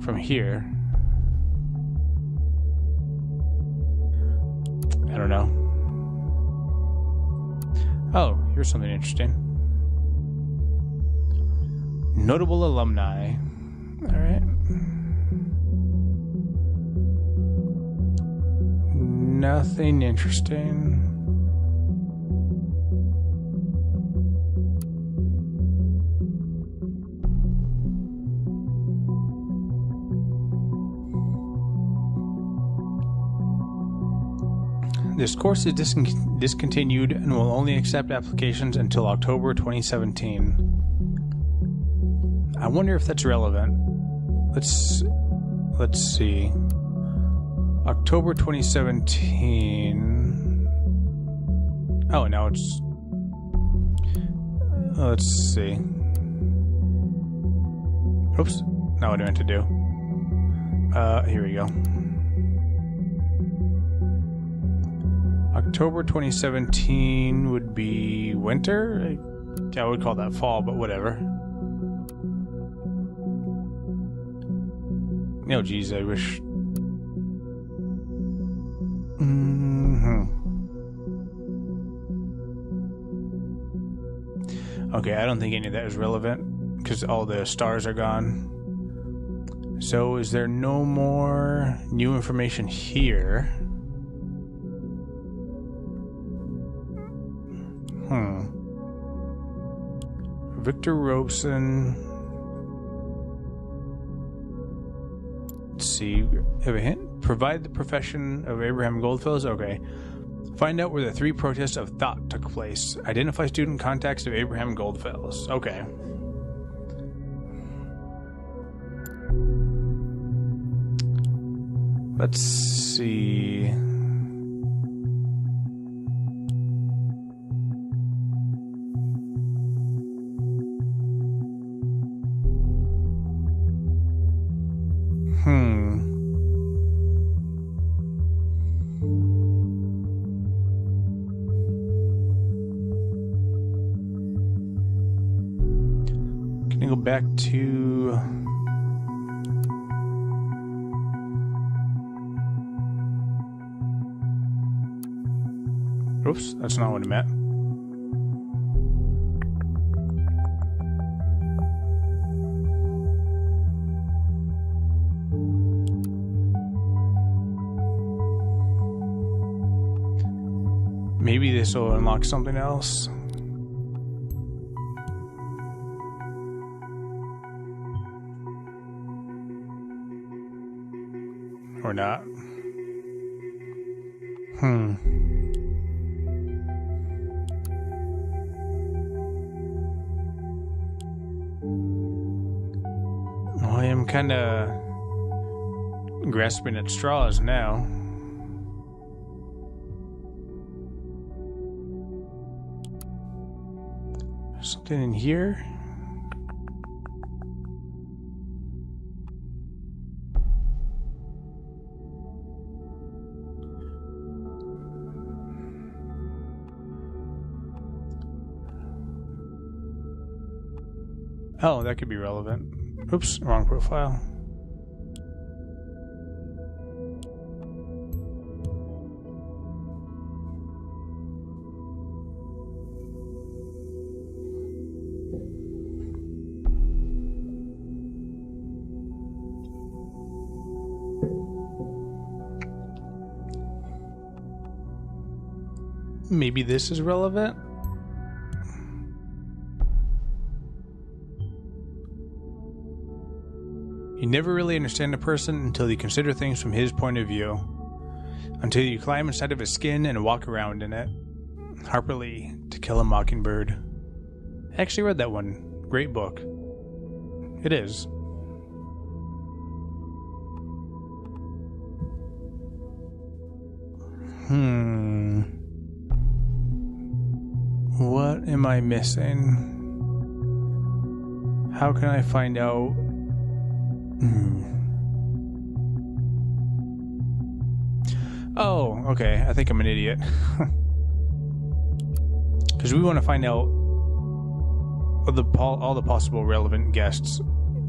from here? I don't know. Oh, here's something interesting. Notable alumni. All right. Nothing interesting. This course is discontinued and will only accept applications until October 2017. I wonder if that's relevant. Let's see. October 2017. Oh, now it's... let's see. Oops. Not what I meant to do. Here we go. October 2017 would be winter? I would call that fall, but whatever. No, geez, I wish... Okay, I don't think any of that is relevant, because all the stars are gone. So, is there no more new information here? Victor Robeson. Let's see. Have a hint? Provide the profession of Abraham Goldfellows. Okay. Find out where the 3 protests of thought took place. Identify student contacts of Abraham Goldfellows. Okay. Let's see. Can I go back to... Oops, that's not what I meant. Maybe this will unlock something else. Or not. I am kind of grasping at straws now. Something in here? Oh, that could be relevant. Oops, wrong profile. Maybe this is relevant? You never really understand a person until you consider things from his point of view. Until you climb inside of his skin and walk around in it. Harper Lee, To Kill a Mockingbird. I actually read that one. Great book. It is. What am I missing? How can I find out? Oh, okay. I think I'm an idiot. Because we want to find out all the possible relevant guests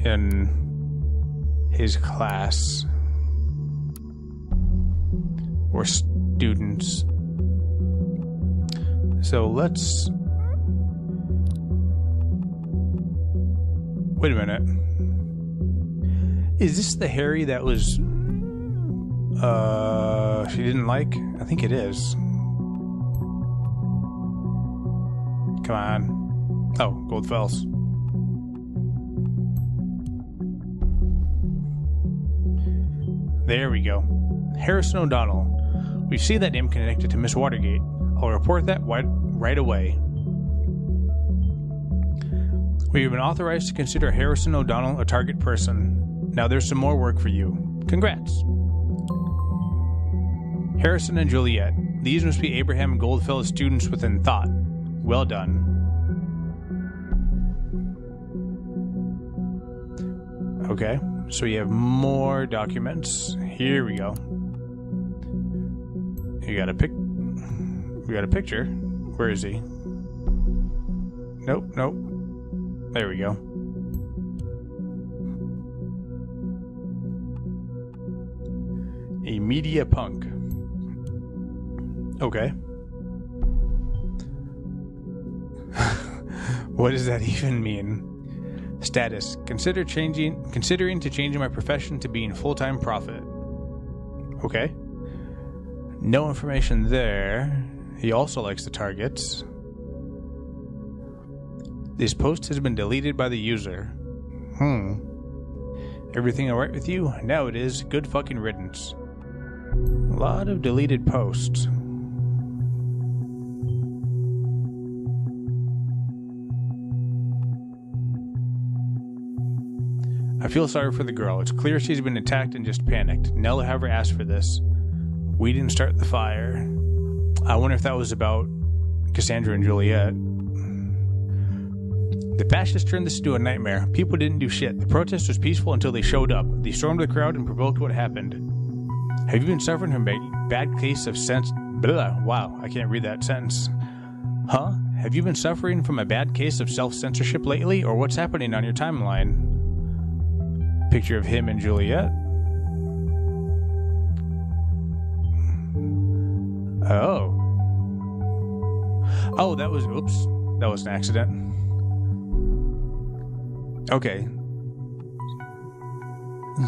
in his class or students. So let's... Wait a minute. Is this the Harry that was... she didn't like? I think it is. Come on. Oh, Goldfels. There we go. Harrison O'Donnell. We see that name connected to Miss Watergate. I'll report that right away. We have been authorized to consider Harrison O'Donnell a target person. Now there's some more work for you. Congrats. Harrison and Juliet. These must be Abraham Goldfell's students within thought. Well done. Okay, so we have more documents. Here we go. We got a picture. Where is he? Nope. There we go. A media punk. Okay. What does that even mean? Status. Considering to changing my profession to being full-time prophet. Okay. No information there. He also likes the targets. This post has been deleted by the user. Everything alright with you? Now it is. Good fucking riddance. A lot of deleted posts. I feel sorry for the girl. It's clear she's been attacked and just panicked. Nella, however, asked for this. We didn't start the fire. I wonder if that was about Cassandra and Juliet. The fascists turned this into a nightmare. People didn't do shit. The protest was peaceful until they showed up. They stormed the crowd and provoked what happened. Have you been suffering from a bad case of Wow, I can't read that sentence. Huh? Have you been suffering from a bad case of self-censorship lately, or what's happening on your timeline? Picture of him and Juliet. Oh, that was an accident. Okay.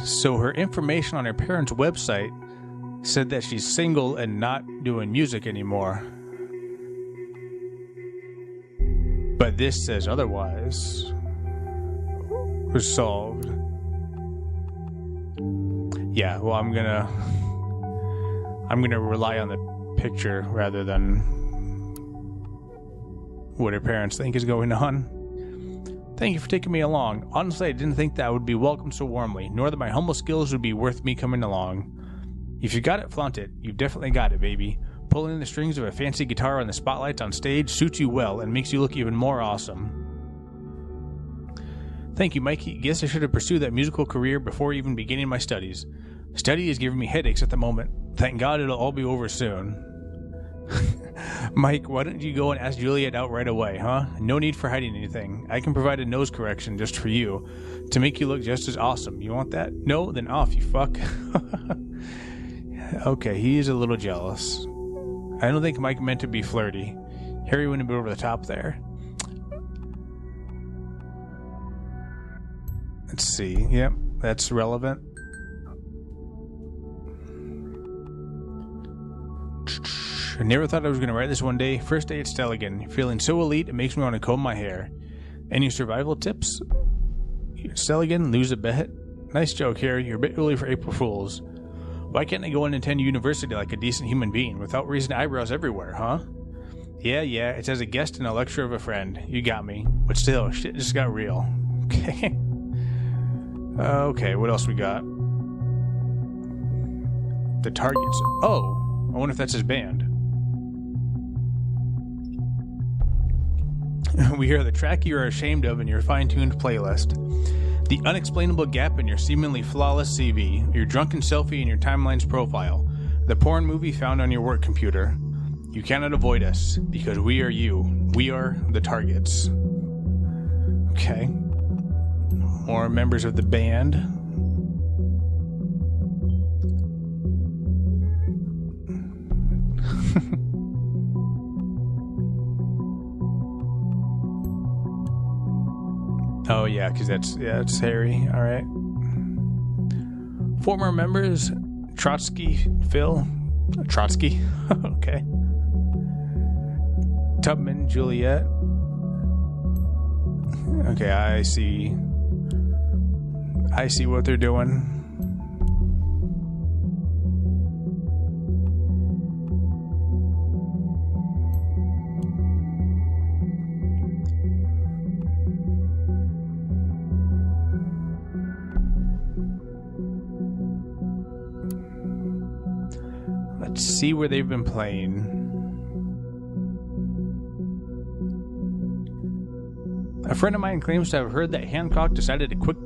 So her information on her parents' website said that she's single and not doing music anymore. But this says otherwise. Was solved. Yeah, well, I'm gonna rely on the picture rather than what her parents think is going on. Thank you for taking me along. Honestly, I didn't think that I would be welcomed so warmly, nor that my humble skills would be worth me coming along. If you got it, flaunt it. You've definitely got it, baby. Pulling the strings of a fancy guitar on the spotlights on stage suits you well and makes you look even more awesome. Thank you, Mikey. Guess I should have pursued that musical career before even beginning my studies. Study is giving me headaches at the moment. Thank God it'll all be over soon. Mike, why don't you go and ask Juliet out right away, huh? No need for hiding anything. I can provide a nose correction just for you, to make you look just as awesome. You want that? No? Then off, you fuck. Okay, he's a little jealous. I don't think Mike meant to be flirty. Harry went a bit over the top there. Let's see. Yep, that's relevant. I never thought I was going to write this one day. First day at Stelligan. Feeling so elite, it makes me want to comb my hair. Any survival tips? Stelligan, lose a bet? Nice joke here. You're a bit early for April Fools. Why can't I go and attend university like a decent human being without raising eyebrows everywhere, huh? Yeah, it's as a guest and a lecture of a friend. You got me. But still, shit just got real. Okay. Okay, what else we got? The Targets. Oh, I wonder if that's his band. We hear the track you are ashamed of in your fine-tuned playlist. The unexplainable gap in your seemingly flawless CV, your drunken selfie in your timeline's profile, the porn movie found on your work computer. You cannot avoid us, because we are you. We are the Targets. Okay. More members of the band. Oh yeah, because it's Harry. All right. Former members: Trotsky, Phil, Trotsky. Okay. Tubman, Juliet. Okay, I see what they're doing. Let's see where they've been playing. A friend of mine claims to have heard that Hancock decided to quit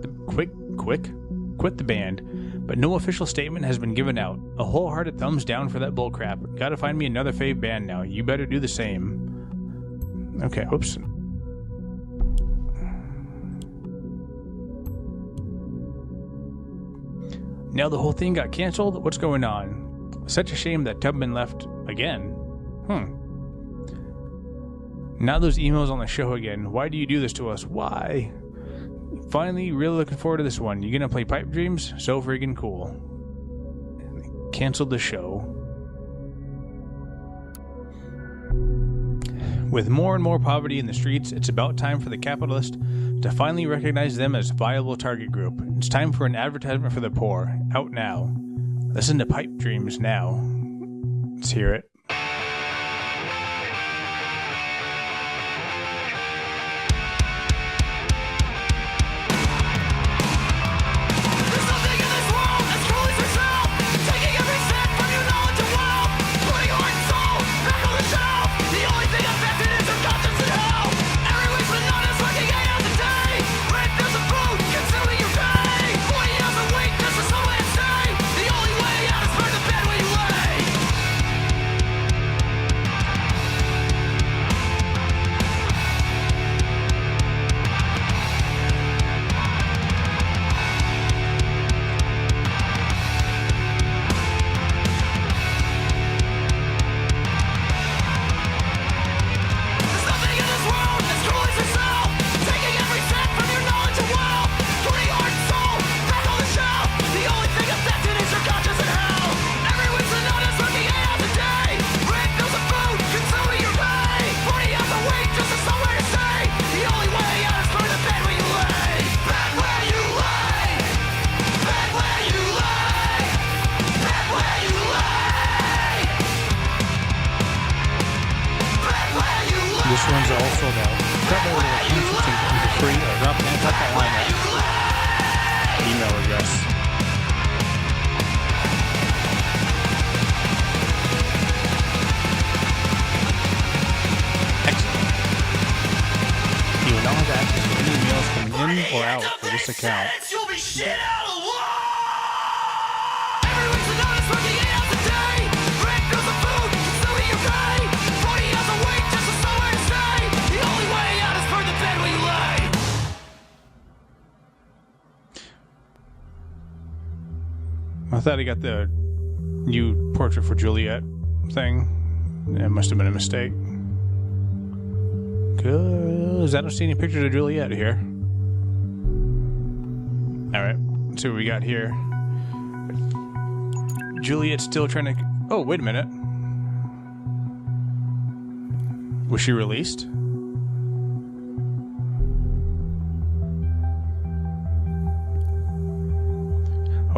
the band, but no official statement has been given out. A wholehearted thumbs down for that bullcrap. Gotta find me another fave band now. You better do the same. Okay, oops. Now the whole thing got canceled? What's going on? Such a shame that Tubman left again. Now those emails on the show again. Why do you do this to us? Why? Finally, really looking forward to this one. You gonna play Pipe Dreams? So friggin' cool. And they canceled the show. With more and more poverty in the streets, it's about time for the capitalist to finally recognize them as a viable target group. It's time for an advertisement for the poor. Out now. Listen to Pipe Dreams now. Let's hear it. This one's all sold out. Drop over to the conference and for free or drop an Hancock email address. Excellent. You will now have access to any emails coming in or out for this account. I thought I got the new portrait for Juliet thing. It must have been a mistake. Cause I don't see any pictures of Juliet here. Alright, let's see what we got here. Juliet's still trying to... Oh, wait a minute. Was she released?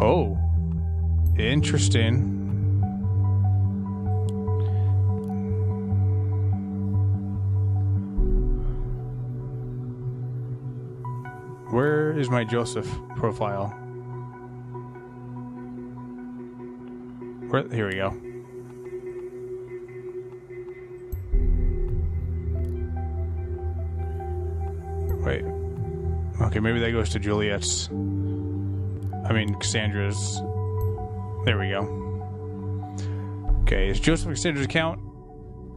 Oh. Interesting. Where is my Joseph profile? Here we go. Wait. Okay, maybe that goes to Juliet's. Cassandra's. There we go. Okay, is Joseph and Cassandra's account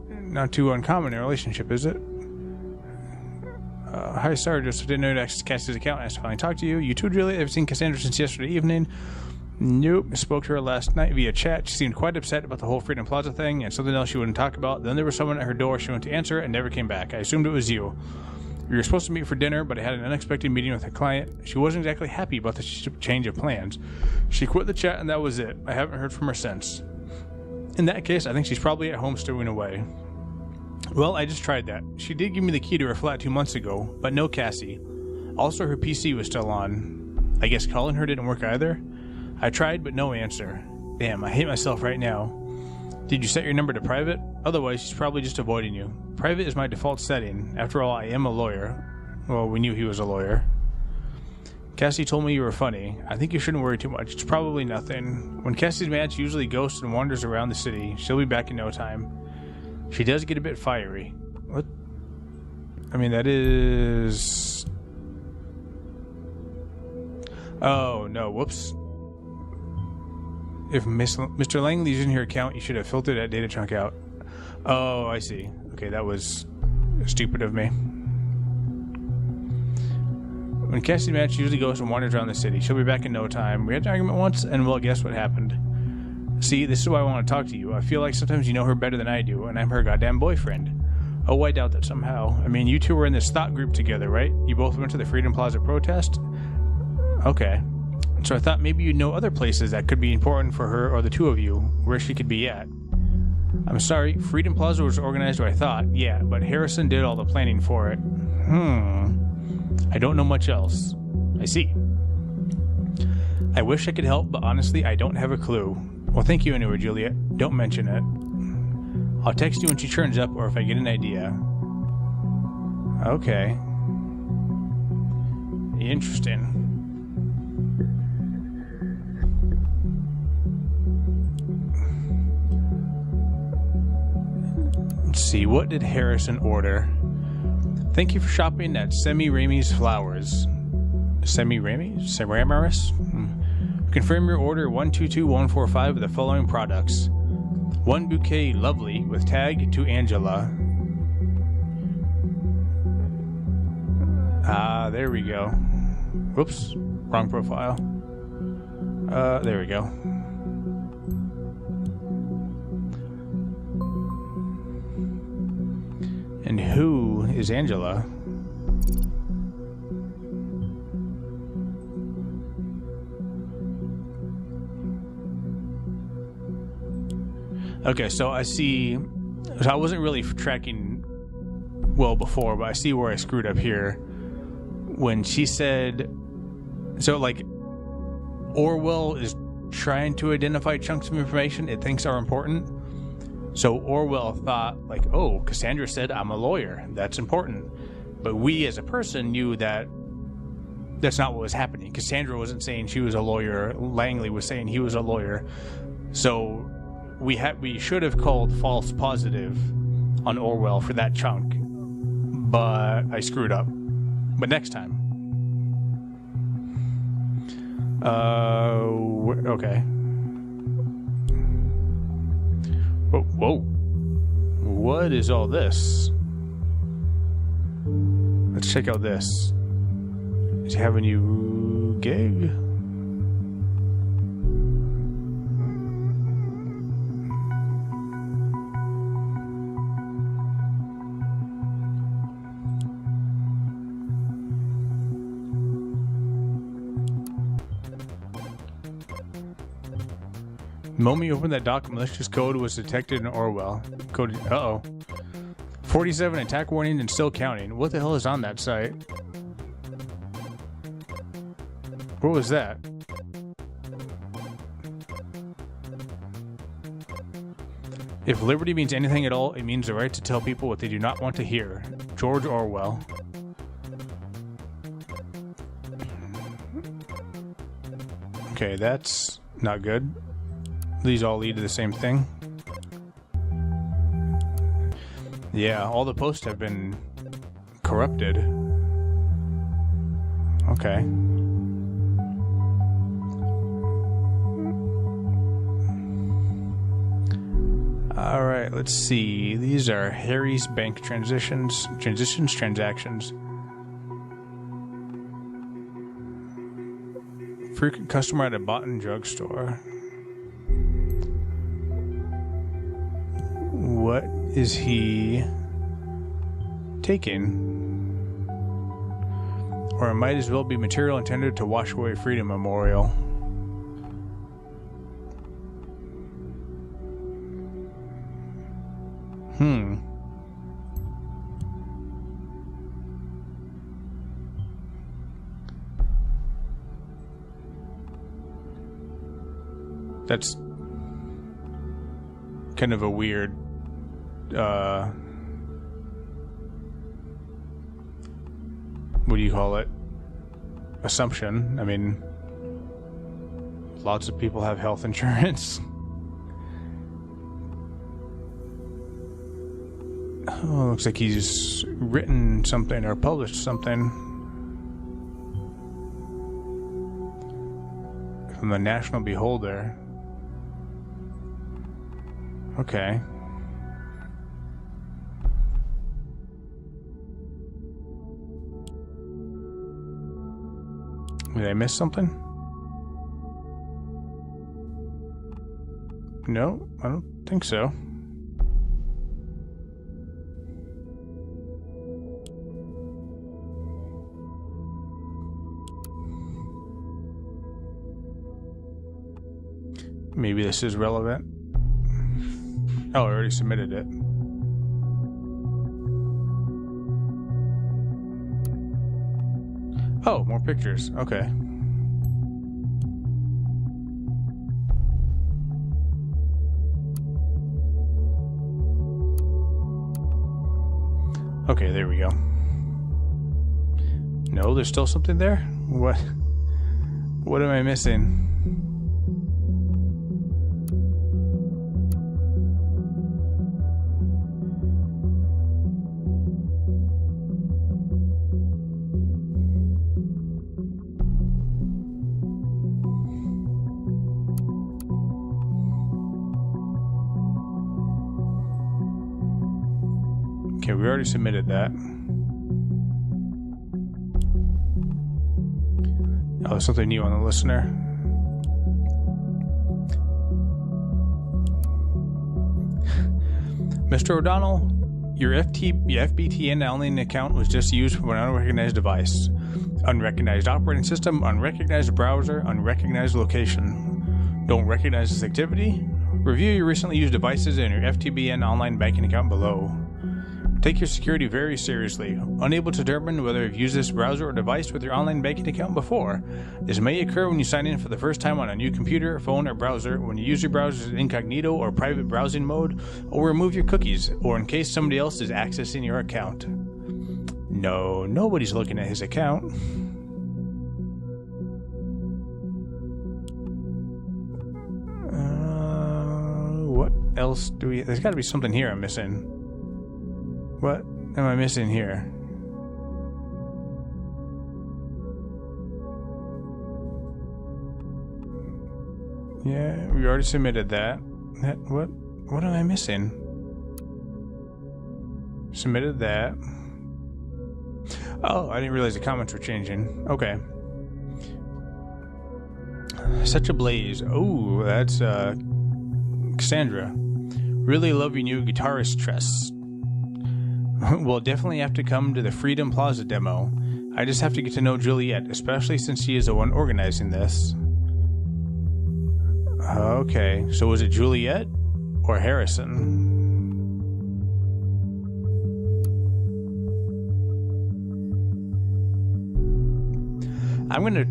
not too uncommon in a relationship, is it? Hi, sorry, Joseph didn't know to access Cassie's account. I asked to finally talk to you. You too, Juliet. I've seen Cassandra since yesterday evening. Nope. I spoke to her last night via chat. She seemed quite upset about the whole Freedom Plaza thing and something else she wouldn't talk about. Then there was someone at her door. She went to answer and never came back. I assumed it was you. We were supposed to meet for dinner, but I had an unexpected meeting with a client. She wasn't exactly happy about the change of plans. She quit the chat and that was it. I haven't heard from her since. In that case, I think she's probably at home stowing away. Well, I just tried that. She did give me the key to her flat 2 months ago, but no Cassie. Also, her PC was still on. I guess calling her didn't work either. I tried, but no answer. Damn, I hate myself right now. Did you set your number to private? Otherwise, she's probably just avoiding you. Private is my default setting. After all, I am a lawyer. Well, we knew he was a lawyer. Cassie told me you were funny. I think you shouldn't worry too much. It's probably nothing. When Cassie's mad, she usually ghosts and wanders around the city. She'll be back in no time. She does get a bit fiery. What? That is... Oh, no. Whoops. If Mr. Langley's in your account, you should have filtered that data chunk out. Oh, I see. Okay, that was stupid of me. When Cassie's mad, she usually goes and wanders around the city. She'll be back in no time. We had an argument once, and well, guess what happened? See, this is why I want to talk to you. I feel like sometimes you know her better than I do, and I'm her goddamn boyfriend. Oh, I doubt that somehow. You two were in this thought group together, right? You both went to the Freedom Plaza protest? Okay. So I thought maybe you'd know other places that could be important for her or the two of you, where she could be at. I'm sorry, Freedom Plaza was organized what I thought, yeah, but Harrison did all the planning for it. I don't know much else. I see. I wish I could help, but honestly, I don't have a clue. Well, thank you anyway, Juliet. Don't mention it. I'll text you when she turns up or if I get an idea. Okay. Interesting. Let's see, what did Harrison order? Thank you for shopping at Semi-Ramie's Flowers. Semi-Rami? Semiramis? Confirm your order 122145 of the following products. 1 bouquet lovely with tag to Angela. There we go. Whoops, wrong profile. There we go. And who is Angela? Okay, so I see... So I wasn't really tracking well before, but I see where I screwed up here. When she said... So, Orwell is trying to identify chunks of information it thinks are important. So Orwell thought, oh, Cassandra said I'm a lawyer. That's important. But we as a person knew that that's not what was happening. Cassandra wasn't saying she was a lawyer. Langley was saying he was a lawyer. So... We should have called false positive on Orwell for that chunk, but I screwed up. But next time. Okay. Whoa. What is all this? Let's check out this. Does he have a new gig? The moment you opened that doc, malicious code was detected in Orwell. Code. Uh-oh. 47 attack warnings and still counting. What the hell is on that site? What was that? If liberty means anything at all, it means the right to tell people what they do not want to hear. George Orwell. Okay, that's not good. These all lead to the same thing. Yeah, all the posts have been corrupted. Okay. Alright, let's see. These are Harry's bank transactions. Frequent customer at a Botan drugstore. What is he taking? Or it might as well be material intended to wash away Freedom Memorial. That's kind of a weird what do you call it? Assumption. I mean, lots of people have health insurance. Oh, looks like he's written something or published something from the National Beholder. Okay. Did I miss something? No, I don't think so. Maybe this is relevant. Oh, I already submitted it. Oh, more pictures. Okay. Okay, there we go. No, there's still something there? What am I missing? Okay, we already submitted that. Oh, there's something new on the listener. Mr. O'Donnell, your FBTN online account was just used from an unrecognized device. Unrecognized operating system, unrecognized browser, unrecognized location. Don't recognize this activity? Review your recently used devices and your FTBN online banking account below. Take your security very seriously. Unable to determine whether you've used this browser or device with your online banking account before. This may occur when you sign in for the first time on a new computer, phone, or browser, when you use your browser in incognito or private browsing mode, or remove your cookies, or in case somebody else is accessing your account. No, nobody's looking at his account. What else do we... There's got to be something here I'm missing. What am I missing here? Yeah, we already submitted that. What am I missing? Submitted that. Oh, I didn't realize the comments were changing. Okay. Such a blaze. Oh, that's Cassandra. Really love your new guitarist tress. We'll definitely have to come to the Freedom Plaza demo. I just have to get to know Juliet, especially since she is the one organizing this. Okay, so was it Juliet or Harrison? I'm gonna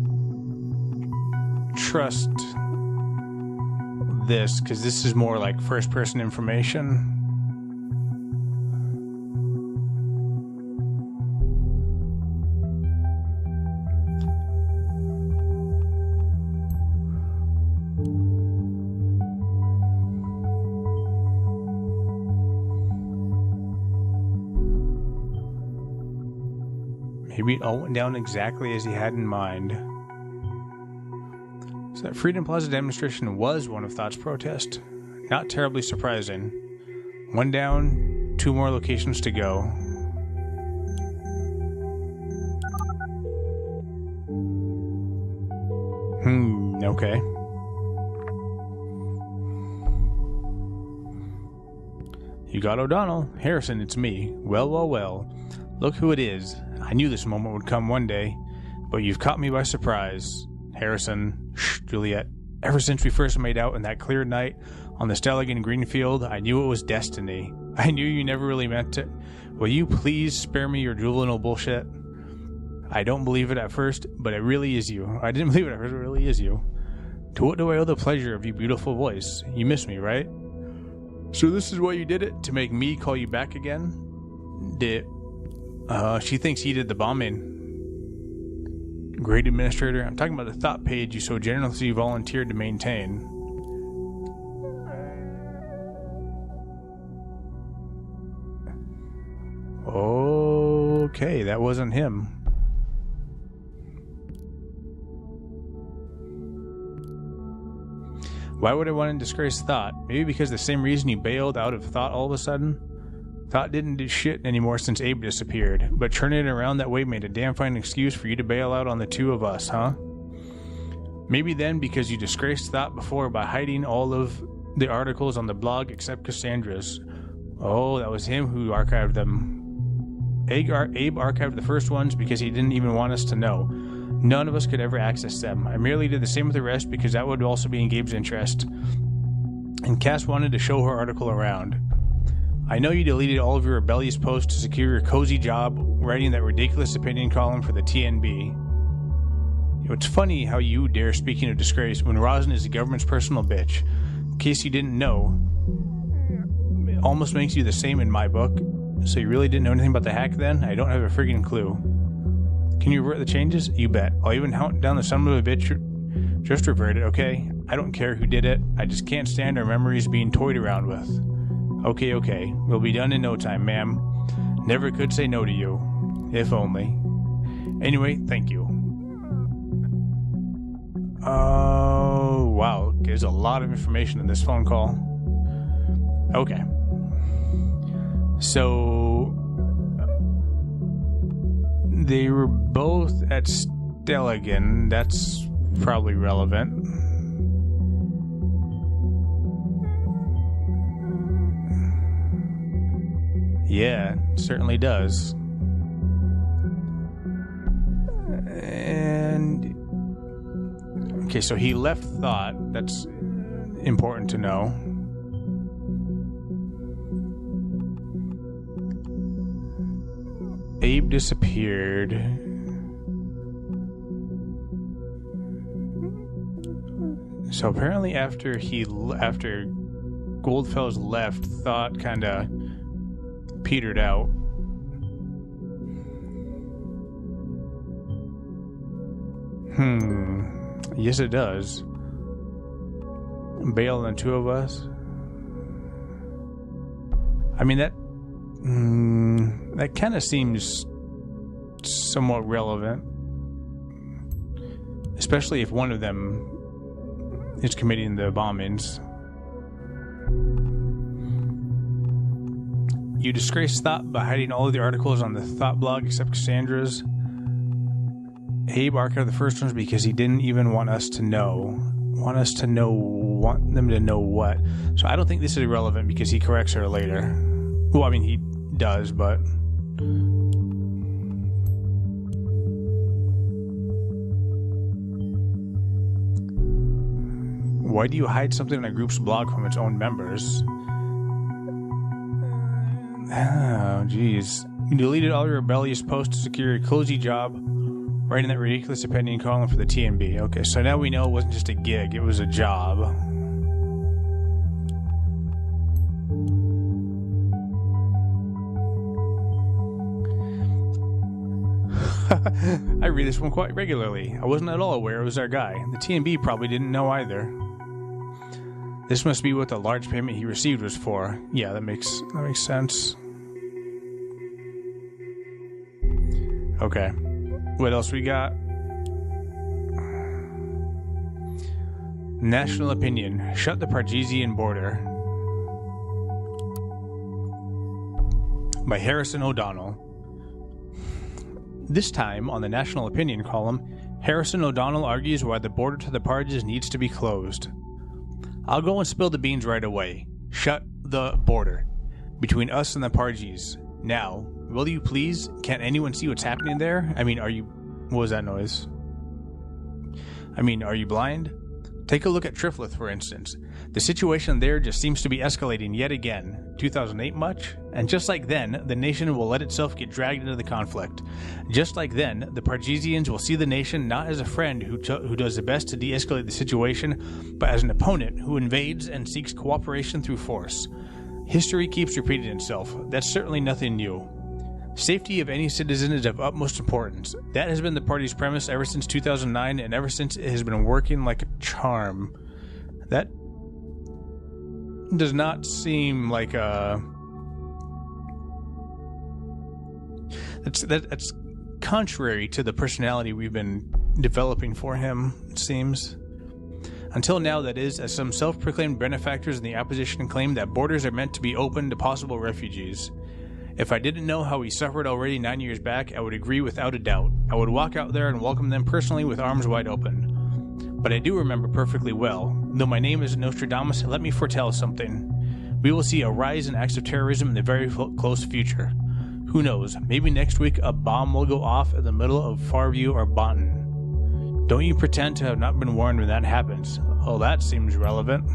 trust this, because this is more like first-person information. Maybe it all went down exactly as he had in mind. So that Freedom Plaza demonstration was one of Thought's protests. Not terribly surprising. One down, 2 more locations to go. Okay. You got O'Donnell. Harrison, it's me. Well. Look who it is. I knew this moment would come one day, but you've caught me by surprise. Harrison, shh, Juliet. Ever since we first made out in that clear night on the Stelligan Greenfield, I knew it was destiny. I knew you never really meant it. Will you please spare me your juvenile bullshit? I don't believe it at first, but it really is you. I didn't believe it at first, but it really is you. To what do I owe the pleasure of your beautiful voice? You miss me, right? So this is why you did it? To make me call you back again? She thinks he did the bombing. Great administrator. I'm talking about the thought page you so generously volunteered to maintain. Okay, that wasn't him. Why would I want to disgrace Thought? Maybe because the same reason you bailed out of Thought all of a sudden? Thought didn't do shit anymore since Abe disappeared, but turning it around that way made a damn fine excuse for you to bail out on the 2 of us, huh? Maybe then because you disgraced Thought before by hiding all of the articles on the blog except Cassandra's. Oh, that was him who archived them. Abe archived the first ones because he didn't even want us to know. None of us could ever access them. I merely did the same with the rest because that would also be in Gabe's interest. And Cass wanted to show her article around. I know you deleted all of your rebellious posts to secure your cozy job writing that ridiculous opinion column for the TNB. It's funny how you dare speaking of disgrace when Rosin is the government's personal bitch. In case you didn't know, it almost makes you the same in my book. So you really didn't know anything about the hack then? I don't have a friggin' clue. Can you revert the changes? You bet. I'll even hunt down the son of a bitch. Just revert it, okay? I don't care who did it. I just can't stand our memories being toyed around with. Okay. We'll be done in no time, ma'am. Never could say no to you. If only. Anyway, thank you. Oh, wow. There's a lot of information in this phone call. Okay. So, they were both at Stelligan. That's probably relevant. Yeah, it certainly does. And okay, so he left Thought. That's important to know. Abe disappeared. So apparently after Goldfell's left, Thought kind of petered out. Yes, it does. Bail on the 2 of us. I mean, that kind of seems somewhat relevant, especially if one of them is committing the bombings. You disgraced Thought by hiding all of the articles on the Thought blog except Cassandra's. Abe archived the first ones because he didn't even want us to know. Want them to know what? So I don't think this is irrelevant because he corrects her later. Well, I mean, he does, but... Why do you hide something on a group's blog from its own members? Oh, jeez. You deleted all your rebellious posts to secure a cozy job, writing that ridiculous opinion column for the TNB. Okay, so now we know it wasn't just a gig, it was a job. I read this one quite regularly. I wasn't at all aware it was our guy. The TMB probably didn't know either. This must be what the large payment he received was for. Yeah, that makes sense. Okay. What else we got? National Opinion. Shut the Pargesian Border. By Harrison O'Donnell. This time, on the National Opinion column, Harrison O'Donnell argues why the border to the Parges needs to be closed. I'll go and spill the beans right away. Shut the border. Between us and the Parges. Now, will you please? Can't anyone see what's happening there? I mean, what was that noise? Are you blind? Take a look at Triflith, for instance. The situation there just seems to be escalating yet again. 2008 much? And just like then, the nation will let itself get dragged into the conflict. Just like then, the Pargesians will see the nation not as a friend who does the best to de-escalate the situation, but as an opponent who invades and seeks cooperation through force. History keeps repeating itself. That's certainly nothing new. Safety of any citizen is of utmost importance. That has been the party's premise ever since 2009, and ever since it has been working like a charm. That does not seem like a... That's contrary to the personality we've been developing for him, it seems. Until now, that is, as some self-proclaimed benefactors in the opposition claim that borders are meant to be open to possible refugees. If I didn't know how he suffered already 9 years back, I would agree without a doubt. I would walk out there and welcome them personally with arms wide open. But I do remember perfectly well. Though my name is Nostradamus, let me foretell something. We will see a rise in acts of terrorism in the very close future. Who knows, maybe next week a bomb will go off in the middle of Farview or Bounton. Don't you pretend to have not been warned when that happens. Oh, that seems relevant.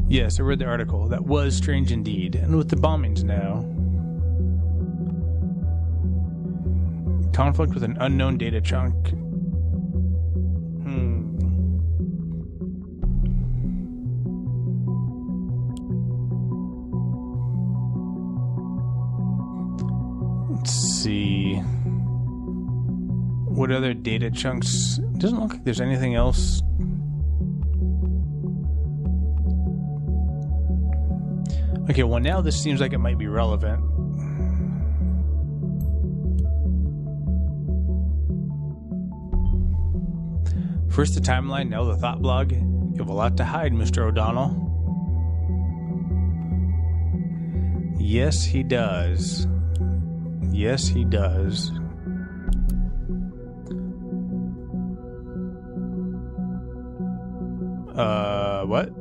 Yes, I read the article. That was strange indeed. And with the bombings now. Conflict with an unknown data chunk. Let's see. What other data chunks? Doesn't look like there's anything else. Okay, well now this seems like it might be relevant. First the timeline, now the thought blog. You have a lot to hide, Mr. O'Donnell. Yes, he does. Yes, he does. What?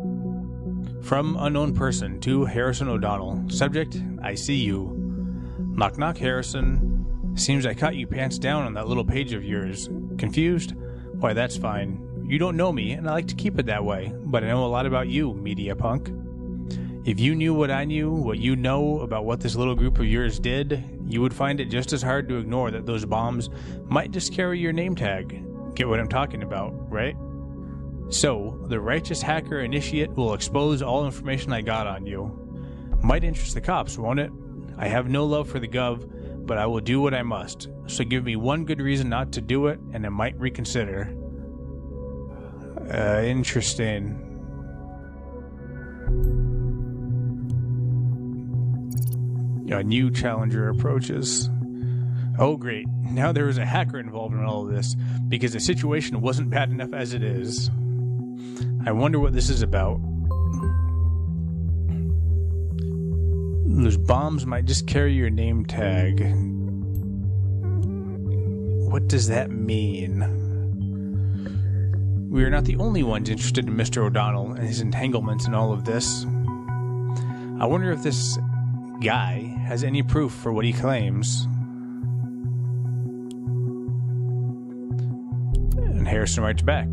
From unknown person to Harrison O'Donnell. Subject, I see you. Knock knock, Harrison. Seems I caught you pants down on that little page of yours. Confused? Why, that's fine. You don't know me, and I like to keep it that way, but I know a lot about you, media punk. If you knew what I knew, what you know about what this little group of yours did, you would find it just as hard to ignore that those bombs might just carry your name tag. Get what I'm talking about, right? So, the righteous hacker initiate will expose all information I got on you. Might interest the cops, won't it? I have no love for the Gov, but I will do what I must. So give me one good reason not to do it, and I might reconsider. Interesting. A new challenger approaches. Oh great, now there is a hacker involved in all of this, because the situation wasn't bad enough as it is. I wonder what this is about. Those bombs might just carry your name tag. What does that mean? We are not the only ones interested in Mr. O'Donnell and his entanglements in all of this. I wonder if this guy has any proof for what he claims. And Harrison writes back,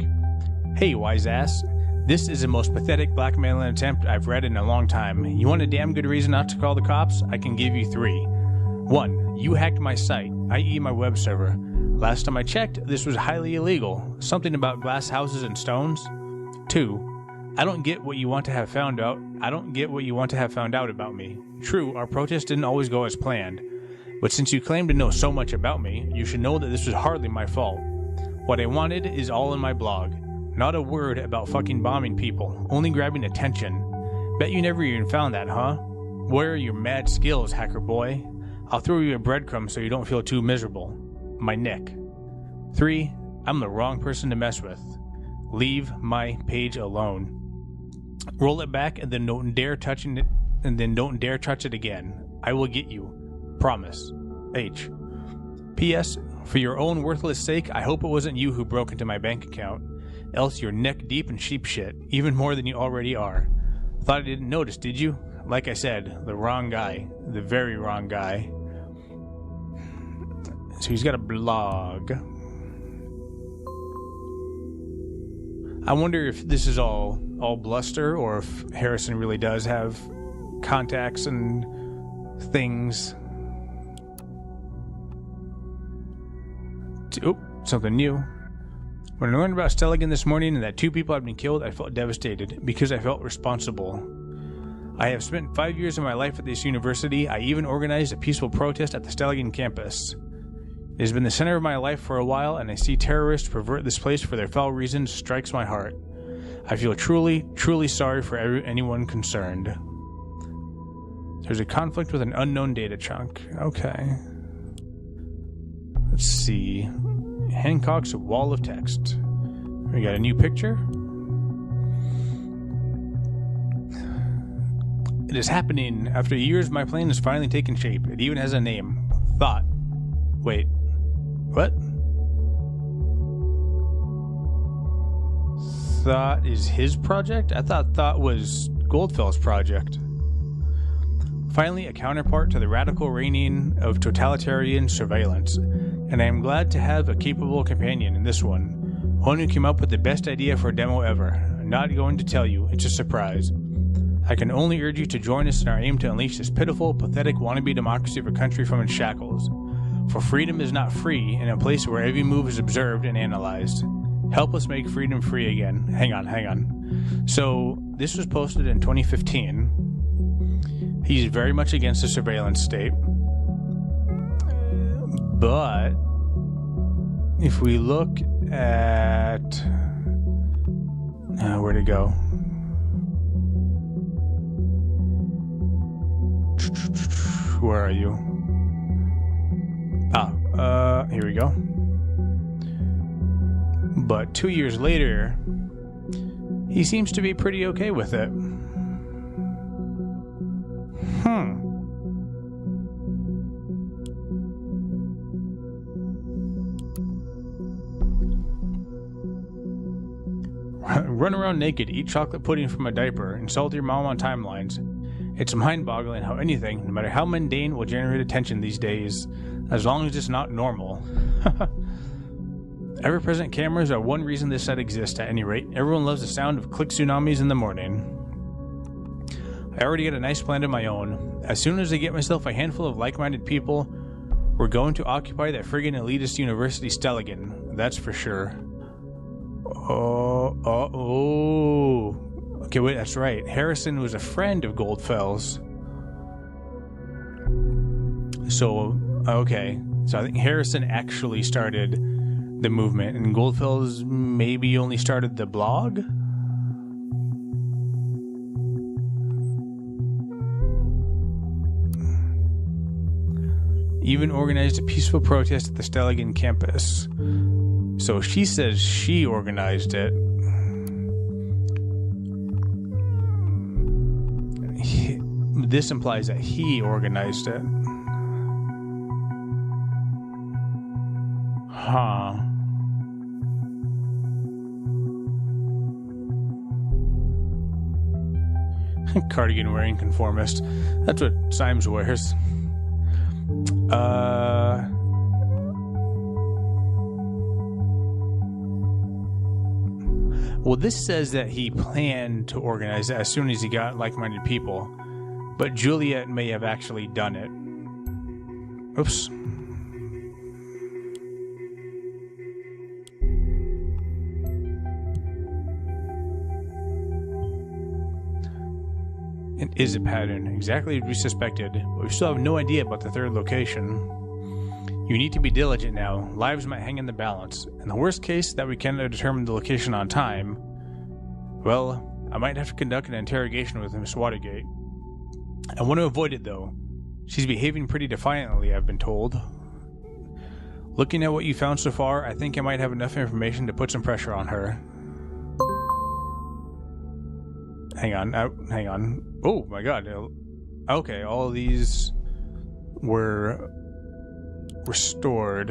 Hey, wise ass. This is the most pathetic blackmailing attempt I've read in a long time. You want a damn good reason not to call the cops? I can give you 3. 1. You hacked my site, i.e. my web server. Last time I checked, this was highly illegal. Something about glass houses and stones. 2. I don't get what you want to have found out. I don't get what you want to have found out about me. True, our protest didn't always go as planned, but since you claim to know so much about me, you should know that this was hardly my fault. What I wanted is all in my blog. Not a word about fucking bombing people, only grabbing attention. Bet you never even found that, huh? Where are your mad skills, hacker boy? I'll throw you a breadcrumb so you don't feel too miserable. My Nick. 3. I'm the wrong person to mess with. Leave my page alone. Roll it back and then don't dare touch it again. I will get you. Promise. H. P.S. For your own worthless sake, I hope it wasn't you who broke into my bank account. Else you're neck deep in sheep shit, even more than you already are. Thought I didn't notice, did you? Like I said, the wrong guy. The very wrong guy. So he's got a blog. I wonder if this is all bluster, or if Harrison really does have contacts and things. Oh, something new. When I learned about Stelligan this morning and that 2 people had been killed, I felt devastated because I felt responsible. I have spent 5 years of my life at this university. I even organized a peaceful protest at the Stelligan campus. It has been the center of my life for a while, and I see terrorists pervert this place for their foul reasons strikes my heart. I feel truly, truly sorry for anyone concerned. There's a conflict with an unknown data chunk. Okay. Let's see. Hancock's wall of text. We got a new picture. It is happening. After years, my plan has finally taken shape. It even has a name. Thought. Wait. What? Thought is his project? I thought Thought was Goldfell's project. Finally, a counterpart to the radical reigning of totalitarian surveillance, and I am glad to have a capable companion in this one. One who came up with the best idea for a demo ever. I'm not going to tell you, it's a surprise. I can only urge you to join us in our aim to unleash this pitiful, pathetic wannabe democracy of a country from its shackles. For freedom is not free in a place where every move is observed and analyzed. Help us make freedom free again. Hang on. So, this was posted in 2015. He's very much against the surveillance state. But, if we look at... where'd it go? Where are you? Here we go. But 2 years later, he seems to be pretty okay with it. Run around naked, eat chocolate pudding from a diaper, insult your mom on timelines. It's mind-boggling how anything, no matter how mundane, will generate attention these days, as long as it's not normal. Ever-present cameras are one reason this site exists, at any rate. Everyone loves the sound of click tsunamis in the morning. I already got a nice plan of my own. As soon as I get myself a handful of like-minded people, we're going to occupy that friggin' elitist university Stelligan. That's for sure. Okay, wait, that's right. Harrison was a friend of Goldfell's. So, okay. So I think Harrison actually started the movement, and Goldfell's maybe only started the blog? Even organized a peaceful protest at the Stelligan campus. So she says she organized it. This implies that he organized it. Huh. Cardigan wearing conformist. That's what Symes wears. Well, this says that he planned to organize it as soon as he got like-minded people, but Juliet may have actually done it. Oops. It is a pattern, exactly as we suspected, but we still have no idea about the third location. You need to be diligent now. Lives might hang in the balance. In the worst case that we cannot determine the location on time, well, I might have to conduct an interrogation with Miss Watergate. I want to avoid it, though. She's behaving pretty defiantly, I've been told. Looking at what you found so far, I think I might have enough information to put some pressure on her. Hang on. Oh my god. Okay, all of these were restored.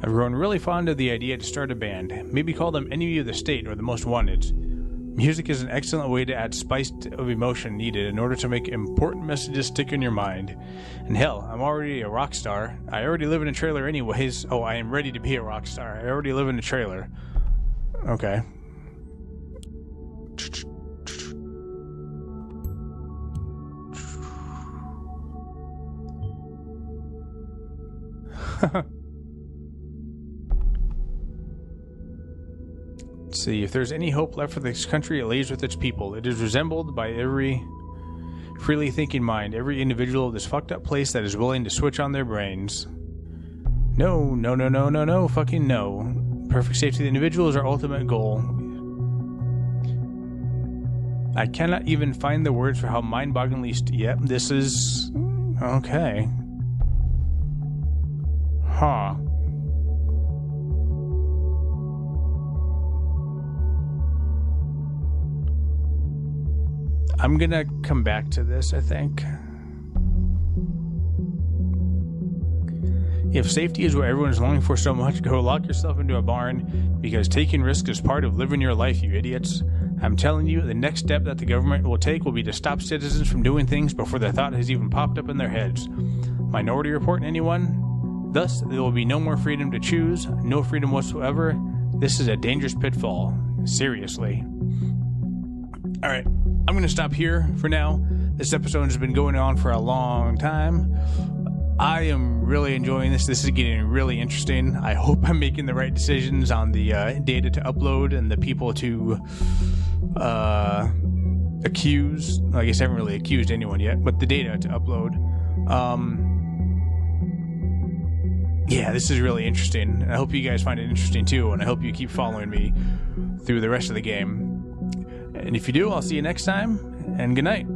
I've grown really fond of the idea to start a band. Maybe call them Enemy of the State or the Most Wanted. Music is an excellent way to add spice of emotion needed in order to make important messages stick in your mind. And hell, I'm already a rock star. I already live in a trailer anyways. Oh, I am ready to be a rock star. I already live in a trailer. Okay. Let's see, if there's any hope left for this country, it lays with its people. It is resembled by every freely thinking mind, every individual of this fucked up place that is willing to switch on their brains. No, fucking no. Perfect safety of the individual is our ultimate goal. I cannot even find the words for how mind-bogglingly yep, this is... okay. Huh. I'm gonna come back to this, I think. If safety is what everyone's longing for so much, go lock yourself into a barn, because taking risks is part of living your life, you idiots. I'm telling you, the next step that the government will take will be to stop citizens from doing things before the thought has even popped up in their heads. Minority Report, anyone? Thus, there will be no more freedom to choose, no freedom whatsoever. This is a dangerous pitfall. Seriously. Alright, I'm going to stop here for now. This episode has been going on for a long time. I am really enjoying this. This is getting really interesting. I hope I'm making the right decisions on the data to upload and the people to accuse. I guess I haven't really accused anyone yet, but the data to upload. Yeah, this is really interesting. I hope you guys find it interesting too, and I hope you keep following me through the rest of the game. And if you do, I'll see you next time, and good night.